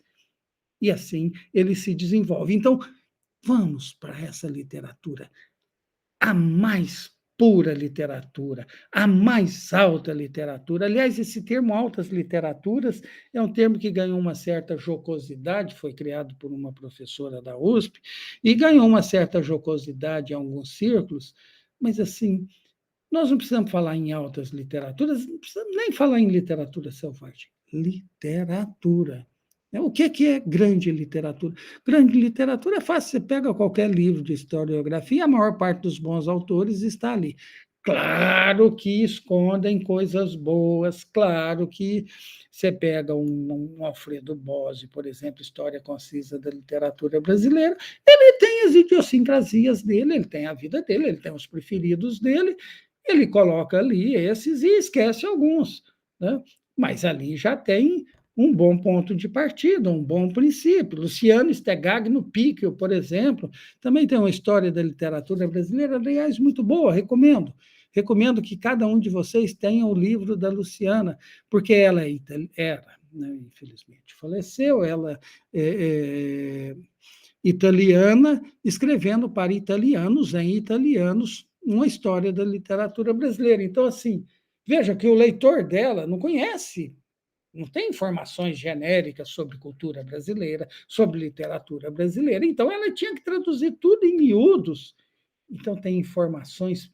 Speaker 1: e assim ele se desenvolve. Então, vamos para essa literatura, a mais pura literatura, a mais alta literatura. Aliás, esse termo altas literaturas é um termo que ganhou uma certa jocosidade, foi criado por uma professora da USP, e ganhou uma certa jocosidade em alguns círculos, mas assim, nós não precisamos falar em altas literaturas, não precisamos nem falar em literatura selvagem. Literatura. O que é grande literatura? Grande literatura é fácil, você pega qualquer livro de historiografia, a maior parte dos bons autores está ali. Claro que escondem coisas boas, claro que você pega um Alfredo Bozzi, por exemplo, História Concisa da Literatura Brasileira, ele tem as idiosincrasias dele, ele tem a vida dele, ele tem os preferidos dele, ele coloca ali esses e esquece alguns, né? Mas ali já tem um bom ponto de partida, um bom princípio. Luciano Stegagno Picchio, por exemplo, também tem uma história da literatura brasileira, aliás, muito boa, recomendo. Recomendo que cada um de vocês tenha o livro da Luciana, porque ela era, né, infelizmente faleceu, ela é italiana, escrevendo para italianos, em italianos, uma história da literatura brasileira. Então, assim, veja que o leitor dela não conhece não tem informações genéricas sobre cultura brasileira, sobre literatura brasileira. Então, ela tinha que traduzir tudo em miúdos. Então, tem informações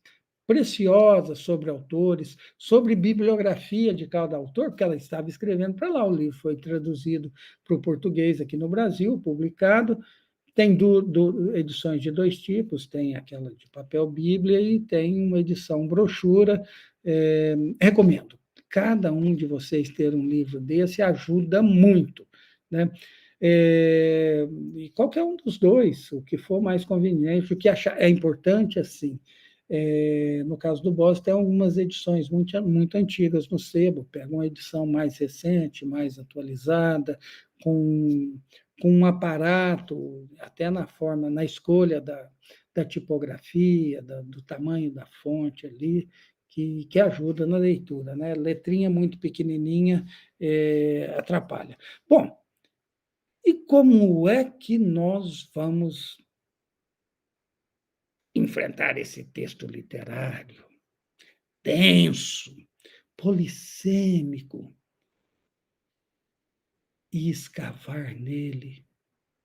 Speaker 1: preciosas sobre autores, sobre bibliografia de cada autor, porque ela estava escrevendo para lá. O livro foi traduzido para o português aqui no Brasil, publicado. Tem edições de dois tipos, tem aquela de papel Bíblia e tem uma edição brochura. Recomendo. Cada um de vocês ter um livro desse ajuda muito, né? E qualquer um dos dois, o que for mais conveniente, o que achar é importante, assim. No caso do Boss, tem algumas edições muito antigas no sebo, pega uma edição mais recente, mais atualizada, com um aparato, até na forma, na escolha da tipografia, do tamanho da fonte ali, que ajuda na leitura, né? Letrinha muito pequenininha atrapalha. Bom, e como é que nós vamos enfrentar esse texto literário denso, polissêmico, e escavar nele?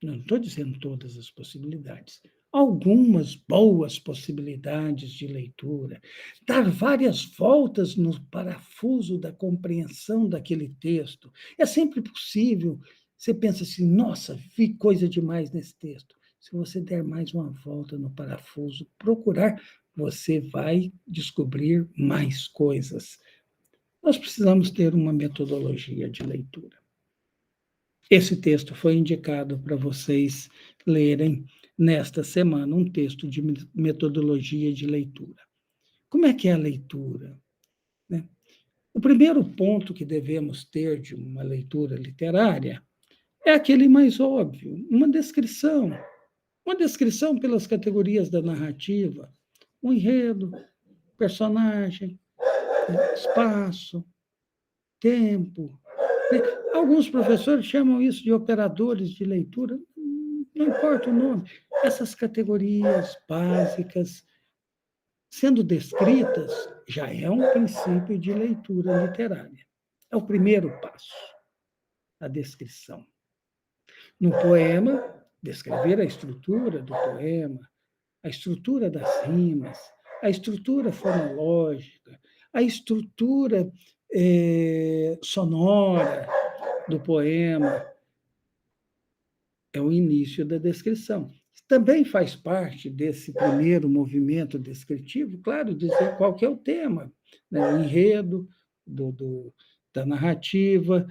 Speaker 1: Não estou dizendo todas as possibilidades, algumas boas possibilidades de leitura, dar várias voltas no parafuso da compreensão daquele texto. É sempre possível. Você pensa assim, nossa, vi coisa demais nesse texto. Se você der mais uma volta no parafuso, procurar, você vai descobrir mais coisas. Nós precisamos ter uma metodologia de leitura. Esse texto foi indicado para vocês lerem nesta semana, um texto de metodologia de leitura. Como é que é a leitura? Né? O primeiro ponto que devemos ter de uma leitura literária é aquele mais óbvio, uma descrição pelas categorias da narrativa, o enredo, personagem, espaço, tempo. Alguns professores chamam isso de operadores de leitura, não importa o nome. Essas categorias básicas, sendo descritas, já é um princípio de leitura literária. É o primeiro passo, a descrição. No poema, descrever a estrutura do poema, a estrutura das rimas, a estrutura fonológica, a estrutura sonora do poema, é o início da descrição. Também faz parte desse primeiro movimento descritivo, claro, dizer qual que é o tema, né? O enredo da narrativa,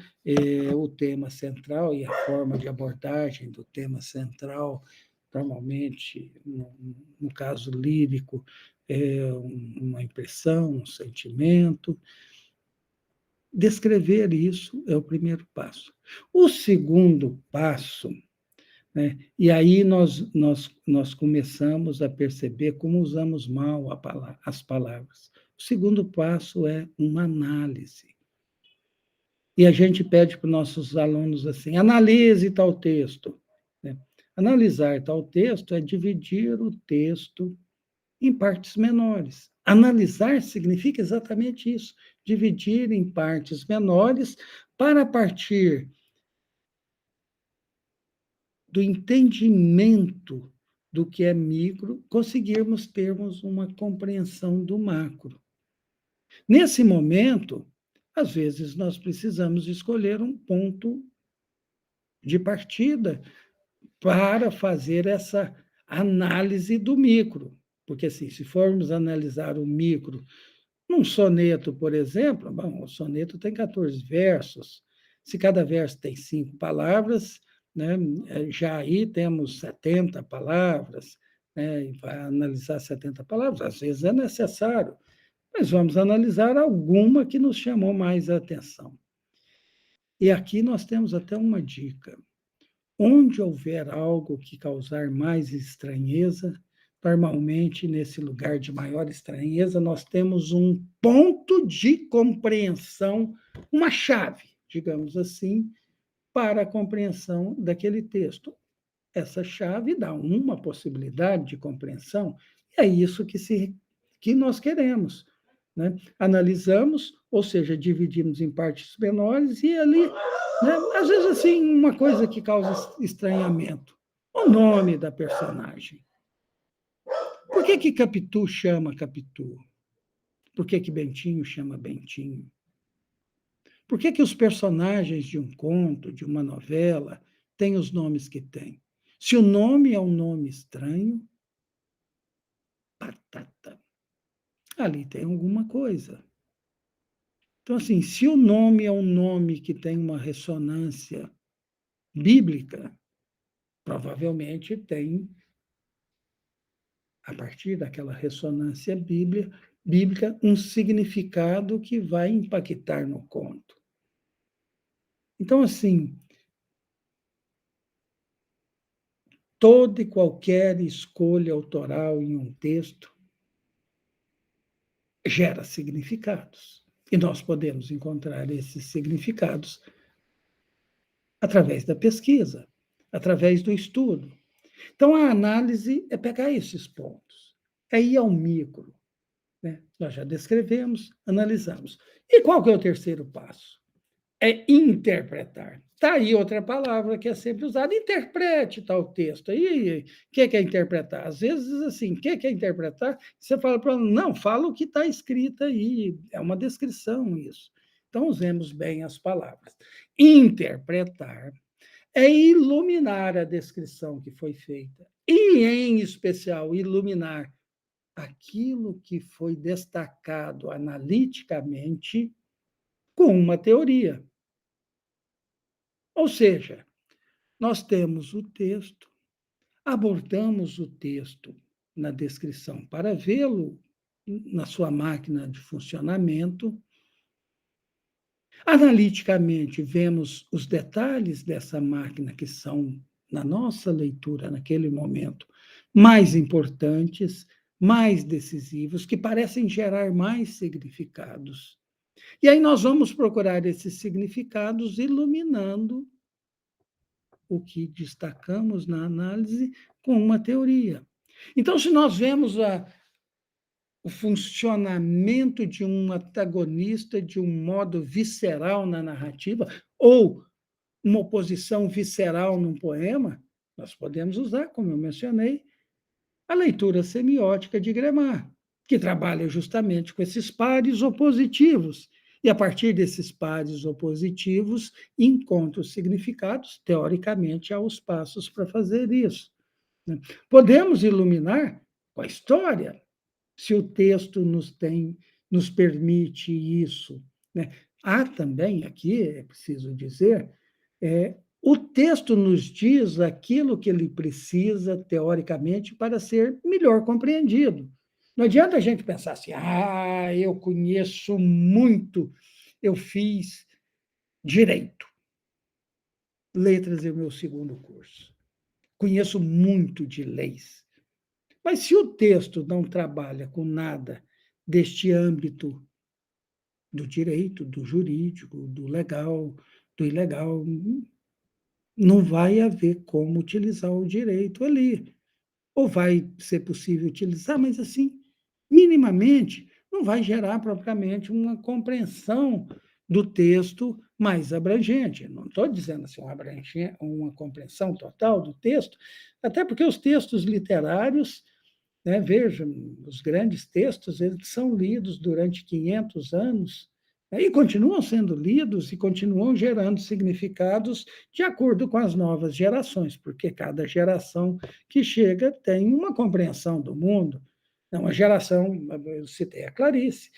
Speaker 1: o tema central e a forma de abordagem do tema central, normalmente, no caso lírico, é uma impressão, um sentimento. Descrever isso é o primeiro passo. O segundo passo, né? E aí nós começamos a perceber como usamos mal as palavras. O segundo passo é uma análise. E a gente pede para os nossos alunos assim, analise tal texto. Né? Analisar tal texto é dividir o texto em partes menores. Analisar significa exatamente isso, dividir em partes menores para partir do entendimento do que é micro, conseguirmos termos uma compreensão do macro. Nesse momento, às vezes, nós precisamos escolher um ponto de partida para fazer essa análise do micro. Porque, assim, se formos analisar o micro num soneto, por exemplo, bom, o soneto tem 14 versos. Se cada verso tem 5 palavras, né, já aí temos 70 palavras, né, e vai analisar 70 palavras, às vezes é necessário, mas vamos analisar alguma que nos chamou mais a atenção. E aqui nós temos até uma dica. Onde houver algo que causar mais estranheza, normalmente nesse lugar de maior estranheza, nós temos um ponto de compreensão, uma chave, digamos assim, para a compreensão daquele texto. Essa chave dá uma possibilidade de compreensão, e é isso que nós queremos. né? Analisamos, ou seja, dividimos em partes menores, e ali, né, às vezes, assim, uma coisa que causa estranhamento: o nome da personagem. Por que Capitu chama Capitu? Por que Bentinho chama Bentinho? Por que os personagens de um conto, de uma novela, têm os nomes que têm? Se o nome é um nome estranho, batata, ali tem alguma coisa. Então, assim, se o nome é um nome que tem uma ressonância bíblica, provavelmente tem, a partir daquela ressonância bíblica, um significado que vai impactar no conto. Então, assim, toda e qualquer escolha autoral em um texto gera significados. E nós podemos encontrar esses significados através da pesquisa, através do estudo. Então, a análise é pegar esses pontos, é ir ao micro. Né? Nós já descrevemos, analisamos. E qual que é o terceiro passo? É interpretar. Está aí outra palavra que é sempre usada: interprete tal texto. E o que é interpretar? Às vezes, assim, o que é interpretar? Você fala para ela, não, fala o que está escrito aí, é uma descrição isso. Então, usemos bem as palavras. Interpretar é iluminar a descrição que foi feita, e, em especial, iluminar aquilo que foi destacado analiticamente com uma teoria. Ou seja, nós temos o texto, abordamos o texto na descrição para vê-lo na sua máquina de funcionamento. Analiticamente, vemos os detalhes dessa máquina que são, na nossa leitura, naquele momento, mais importantes, mais decisivos, que parecem gerar mais significados. E aí nós vamos procurar esses significados iluminando o que destacamos na análise com uma teoria. Então, se nós vemos o funcionamento de um antagonista de um modo visceral na narrativa, ou uma oposição visceral num poema, nós podemos usar, como eu mencionei, a leitura semiótica de Gremar, que trabalha justamente com esses pares opositivos. E, a partir desses pares opositivos, encontra os significados, teoricamente, há os passos para fazer isso. Né? Podemos iluminar com a história, se o texto nos permite isso. Né? Há também, aqui é preciso dizer, o texto nos diz aquilo que ele precisa, teoricamente, para ser melhor compreendido. Não adianta a gente pensar assim, eu conheço muito, eu fiz direito, letras é o meu segundo curso, conheço muito de leis. Mas se o texto não trabalha com nada deste âmbito do direito, do jurídico, do legal, do ilegal, não vai haver como utilizar o direito ali. Ou vai ser possível utilizar, mas assim, minimamente, não vai gerar propriamente uma compreensão do texto mais abrangente. Não estou dizendo assim, uma compreensão total do texto, até porque os textos literários, né, vejam, os grandes textos, eles são lidos durante 500 anos, né, e continuam sendo lidos e continuam gerando significados de acordo com as novas gerações, porque cada geração que chega tem uma compreensão do mundo. Uma geração, eu citei a Clarice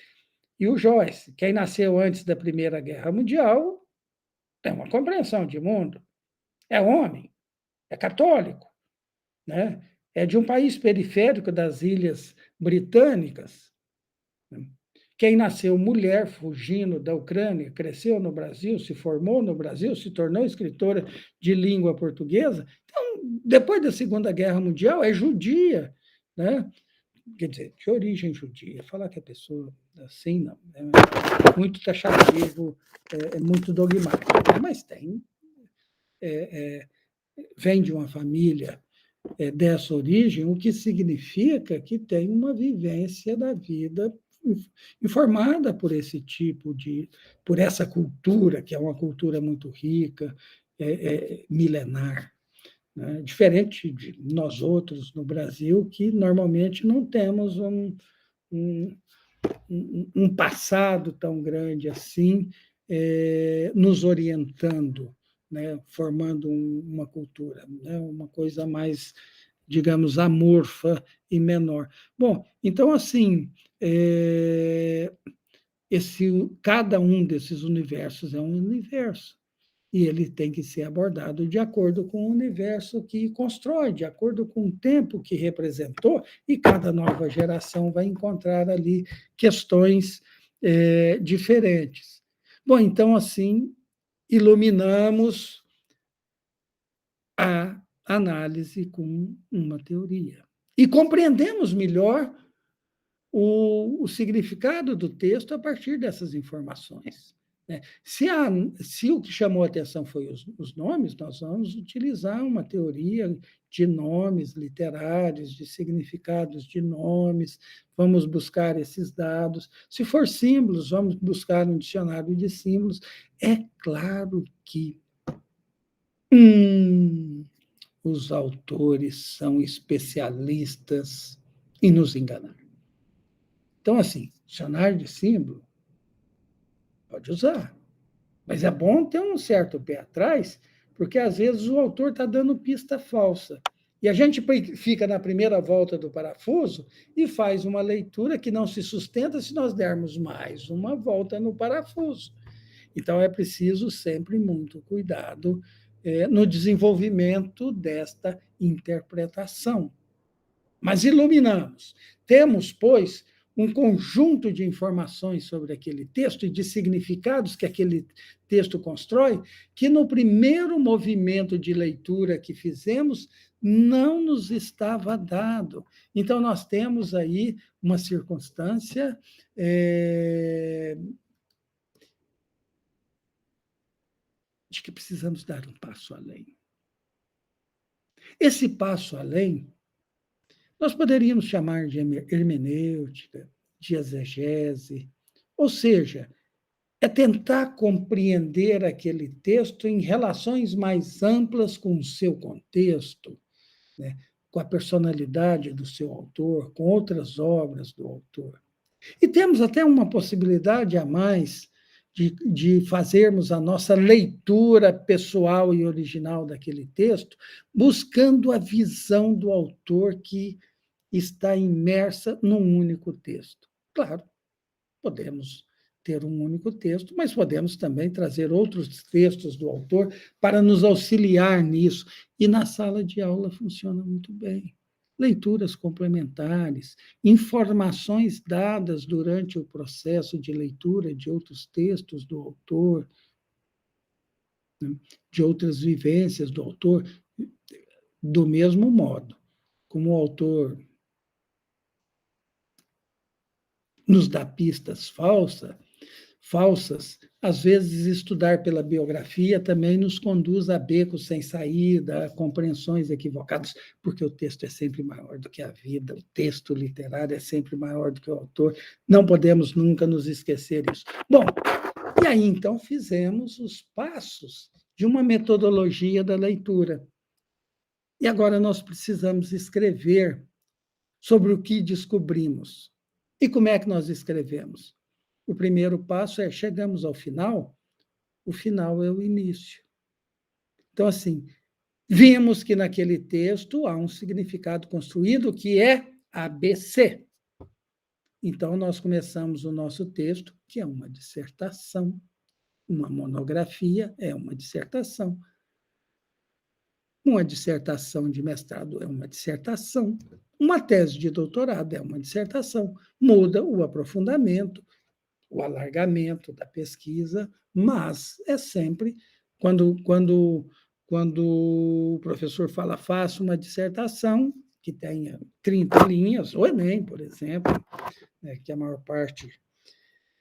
Speaker 1: e o Joyce, quem nasceu antes da Primeira Guerra Mundial tem uma compreensão de mundo, é homem, é católico, né? É de um país periférico das Ilhas Britânicas. Quem nasceu mulher, fugindo da Ucrânia, cresceu no Brasil, se formou no Brasil, se tornou escritora de língua portuguesa. Então, depois da Segunda Guerra Mundial, é judia, né? Quer dizer, de origem judia. Falar que a pessoa assim, não. É muito taxativo, é muito dogmático. Mas tem. Vem de uma família dessa origem, o que significa que tem uma vivência da vida informada por esse tipo por essa cultura, que é uma cultura muito rica, milenar, né? Diferente de nós outros no Brasil, que normalmente não temos um, um passado tão grande assim, nos orientando, né? Formando uma cultura, né? Uma coisa mais, digamos, amorfa e menor. Bom, então, assim, cada um desses universos é um universo. E ele tem que ser abordado de acordo com o universo que constrói, de acordo com o tempo que representou, e cada nova geração vai encontrar ali questões diferentes. Bom, então, assim, iluminamos a análise com uma teoria. E compreendemos melhor o significado do texto a partir dessas informações, né? Se o que chamou a atenção foi os nomes, nós vamos utilizar uma teoria de nomes literários, de significados de nomes, vamos buscar esses dados. Se for símbolos, vamos buscar um dicionário de símbolos. É claro que os autores são especialistas em nos enganar. Então, assim, dicionário de símbolo, pode usar. Mas é bom ter um certo pé atrás, porque às vezes o autor está dando pista falsa. E a gente fica na primeira volta do parafuso e faz uma leitura que não se sustenta se nós dermos mais uma volta no parafuso. Então, é preciso sempre muito cuidado no desenvolvimento desta interpretação. Mas iluminamos. Temos, pois, um conjunto de informações sobre aquele texto e de significados que aquele texto constrói, que no primeiro movimento de leitura que fizemos não nos estava dado. Então, nós temos aí uma circunstância de que precisamos dar um passo além. Esse passo além nós poderíamos chamar de hermenêutica, de exegese, ou seja, é tentar compreender aquele texto em relações mais amplas com o seu contexto, né? Com a personalidade do seu autor, com outras obras do autor. E temos até uma possibilidade a mais de fazermos a nossa leitura pessoal e original daquele texto, buscando a visão do autor que está imersa num único texto. Claro, podemos ter um único texto, mas podemos também trazer outros textos do autor para nos auxiliar nisso. E na sala de aula funciona muito bem. Leituras complementares, informações dadas durante o processo de leitura de outros textos do autor, né, de outras vivências do autor, do mesmo modo. Como o autor nos dá pistas falsas, às vezes estudar pela biografia também nos conduz a becos sem saída, a compreensões equivocadas, porque o texto é sempre maior do que a vida, o texto literário é sempre maior do que o autor, não podemos nunca nos esquecer isso. Bom, e aí então fizemos os passos de uma metodologia da leitura. E agora nós precisamos escrever sobre o que descobrimos. E como é que nós escrevemos? O primeiro passo é: chegamos ao final, o final é o início. Então, assim, vimos que naquele texto há um significado construído que é ABC. Então, nós começamos o nosso texto, que é uma dissertação. Uma monografia é uma dissertação. Uma dissertação de mestrado é uma dissertação. Uma tese de doutorado é uma dissertação. Muda o aprofundamento, o alargamento da pesquisa, mas é sempre quando o professor fala, faça uma dissertação que tenha 30 linhas, o Enem, por exemplo, né, que a maior parte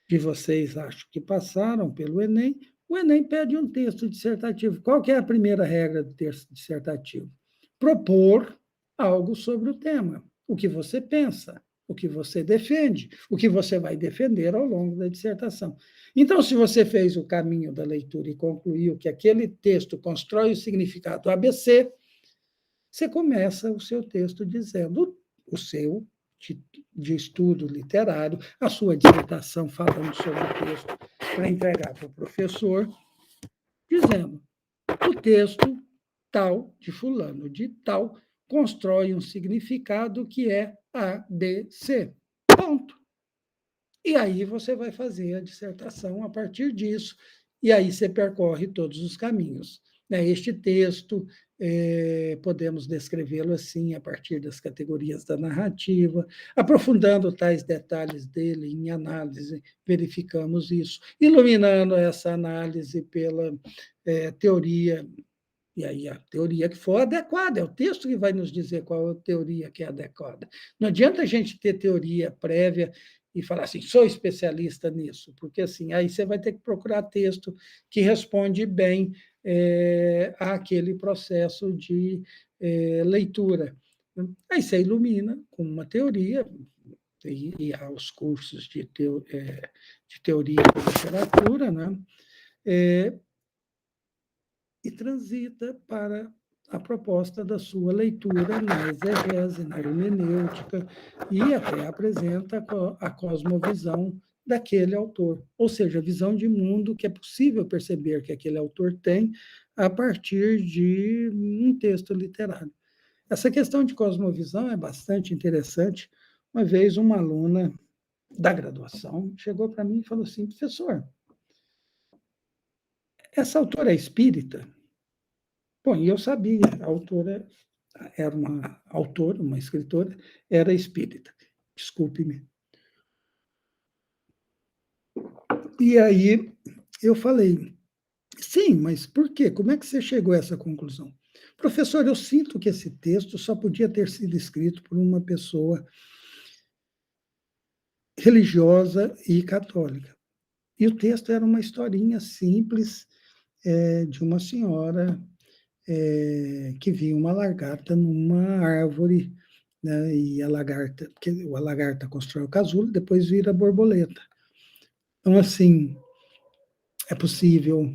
Speaker 1: de vocês acho que passaram pelo Enem, o Enem pede um texto dissertativo. Qual que é a primeira regra do texto dissertativo? Propor algo sobre o tema, o que você pensa, o que você defende, o que você vai defender ao longo da dissertação. Então, se você fez o caminho da leitura e concluiu que aquele texto constrói o significado ABC, você começa o seu texto dizendo o seu de estudo literário, a sua dissertação falando sobre o texto para entregar para o professor, dizendo o texto tal, de fulano de tal, constrói um significado que é ABC. Ponto. E aí você vai fazer a dissertação a partir disso, e aí você percorre todos os caminhos. Este texto, podemos descrevê-lo assim, a partir das categorias da narrativa, aprofundando tais detalhes dele em análise, verificamos isso, iluminando essa análise pela teoria, e aí a teoria que for adequada, é o texto que vai nos dizer qual é a teoria que é adequada. Não adianta a gente ter teoria prévia e falar assim, sou especialista nisso, porque assim, aí você vai ter que procurar texto que responde bem àquele processo de leitura. Aí você ilumina com uma teoria, e há os cursos de teoria da literatura, né? E transita para a proposta da sua leitura na exegese, na hermenêutica, e até apresenta a cosmovisão daquele autor, ou seja, a visão de mundo que é possível perceber que aquele autor tem a partir de um texto literário. Essa questão de cosmovisão é bastante interessante. Uma vez, uma aluna da graduação chegou para mim e falou assim, professor, essa autora é espírita? Bom, e eu sabia, a autora era uma autora, uma escritora, era espírita. Desculpe-me. E aí eu falei, sim, mas por quê? Como é que você chegou a essa conclusão? Professor, eu sinto que esse texto só podia ter sido escrito por uma pessoa religiosa e católica. E o texto era uma historinha simples de uma senhora que via uma lagarta numa árvore, né, e a lagarta, porque a lagarta constrói o casulo, depois vira borboleta. Então, assim, é possível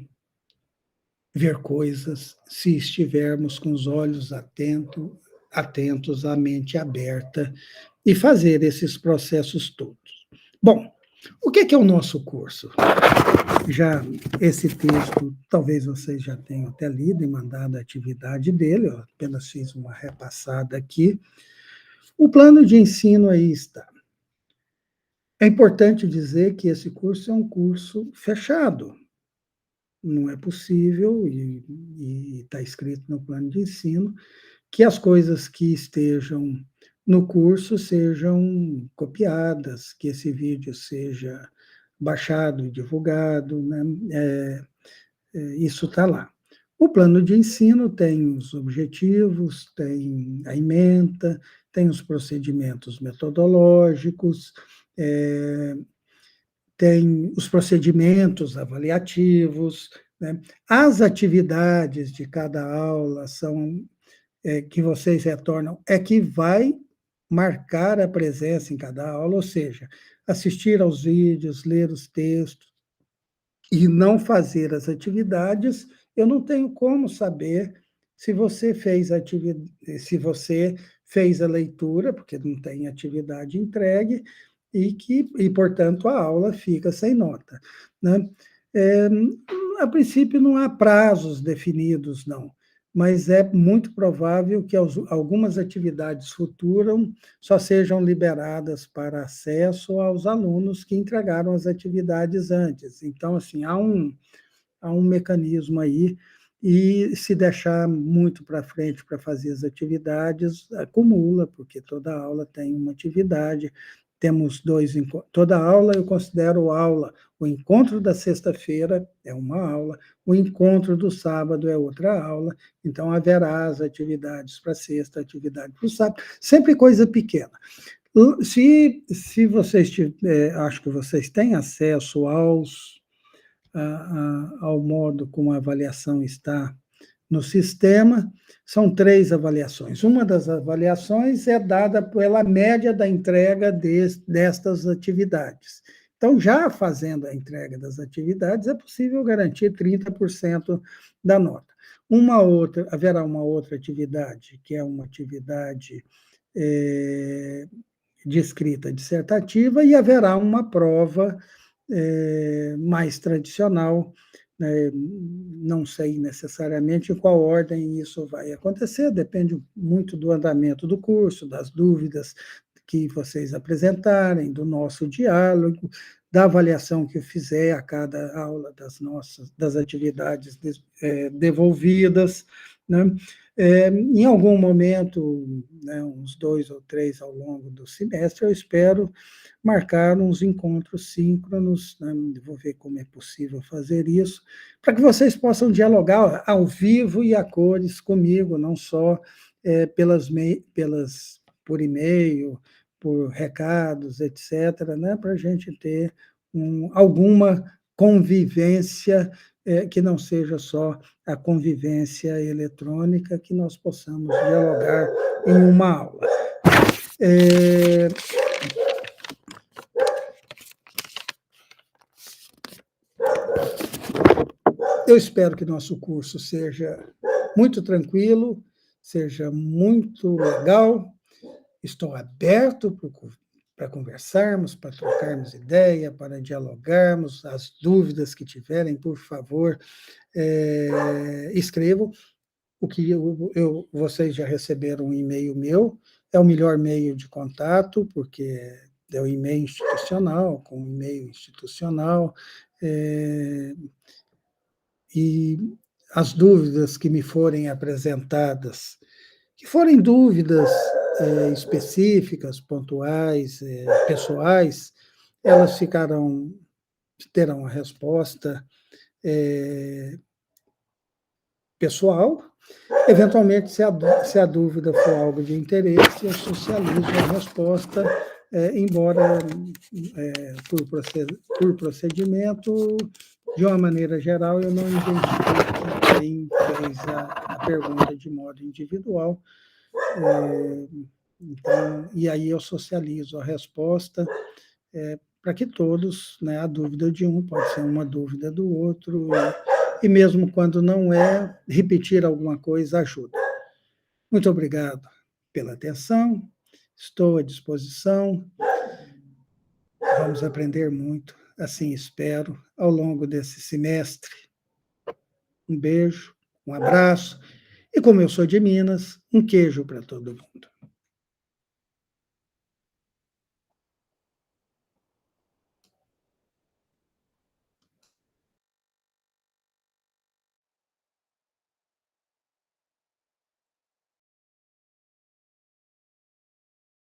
Speaker 1: ver coisas se estivermos com os olhos atentos, a mente aberta e fazer esses processos todos. Bom, o que é o nosso curso? Já esse texto, talvez vocês já tenham até lido e mandado a atividade dele, eu apenas fiz uma repassada aqui. O plano de ensino aí está. É importante dizer que esse curso é um curso fechado. Não é possível, e está escrito no plano de ensino, que as coisas que estejam no curso sejam copiadas, que esse vídeo seja baixado e divulgado, né? Isso está lá. O plano de ensino tem os objetivos, tem a ementa, tem os procedimentos metodológicos, tem os procedimentos avaliativos, né? As atividades de cada aula são que vocês retornam, é que vai marcar a presença em cada aula, ou seja, assistir aos vídeos, ler os textos, e não fazer as atividades, eu não tenho como saber se você fez se você fez a leitura, porque não tem atividade entregue, e portanto, a aula fica sem nota. Né? É, a princípio, não há prazos definidos, não, mas é muito provável que algumas atividades futuras só sejam liberadas para acesso aos alunos que entregaram as atividades antes. Então, assim, há um mecanismo aí, e se deixar muito para frente para fazer as atividades, acumula, porque toda aula tem uma atividade. Temos toda aula eu considero aula. O encontro da sexta-feira é uma aula, o encontro do sábado é outra aula, então haverá as atividades para sexta, atividade para o sábado, sempre coisa pequena. Se vocês acho que vocês têm acesso ao modo como a avaliação está no sistema, são 3 avaliações. Uma das avaliações é dada pela média da entrega destas atividades. Então, já fazendo a entrega das atividades, é possível garantir 30% da nota. Haverá uma outra atividade, que é uma atividade de escrita dissertativa, e haverá uma prova mais tradicional, né? Não sei necessariamente em qual ordem isso vai acontecer, depende muito do andamento do curso, das dúvidas que vocês apresentarem, do nosso diálogo, da avaliação que eu fizer a cada aula das atividades devolvidas, né? Em algum momento, né, uns 2 ou 3 ao longo do semestre, eu espero marcar uns encontros síncronos, né? Vou ver como é possível fazer isso, para que vocês possam dialogar ao vivo e a cores comigo, não só por e-mail, por recados, etc., né? Para a gente ter alguma convivência que não seja só a convivência eletrônica, que nós possamos dialogar em uma aula. Eu espero que nosso curso seja muito tranquilo, seja muito legal. Estou aberto para conversarmos, para trocarmos ideia, para dialogarmos. As dúvidas que tiverem, por favor, escrevam. Vocês já receberam um e-mail meu, é o melhor meio de contato, porque é o e-mail institucional, com o e-mail institucional, e as dúvidas que me forem apresentadas, que forem dúvidas específicas, pontuais, pessoais, elas terão a resposta pessoal. Eventualmente, se a dúvida for algo de interesse, eu socializo a resposta, embora por procedimento, de uma maneira geral, eu não identifique quem fez a pergunta de modo individual. Então, e aí eu socializo a resposta para que todos, né, a dúvida de um pode ser uma dúvida do outro, e mesmo quando não é, repetir alguma coisa ajuda. Muito obrigado pela atenção, estou à disposição, vamos aprender muito, assim espero, ao longo desse semestre. Um beijo, um abraço, e como eu sou de Minas, um queijo para todo mundo.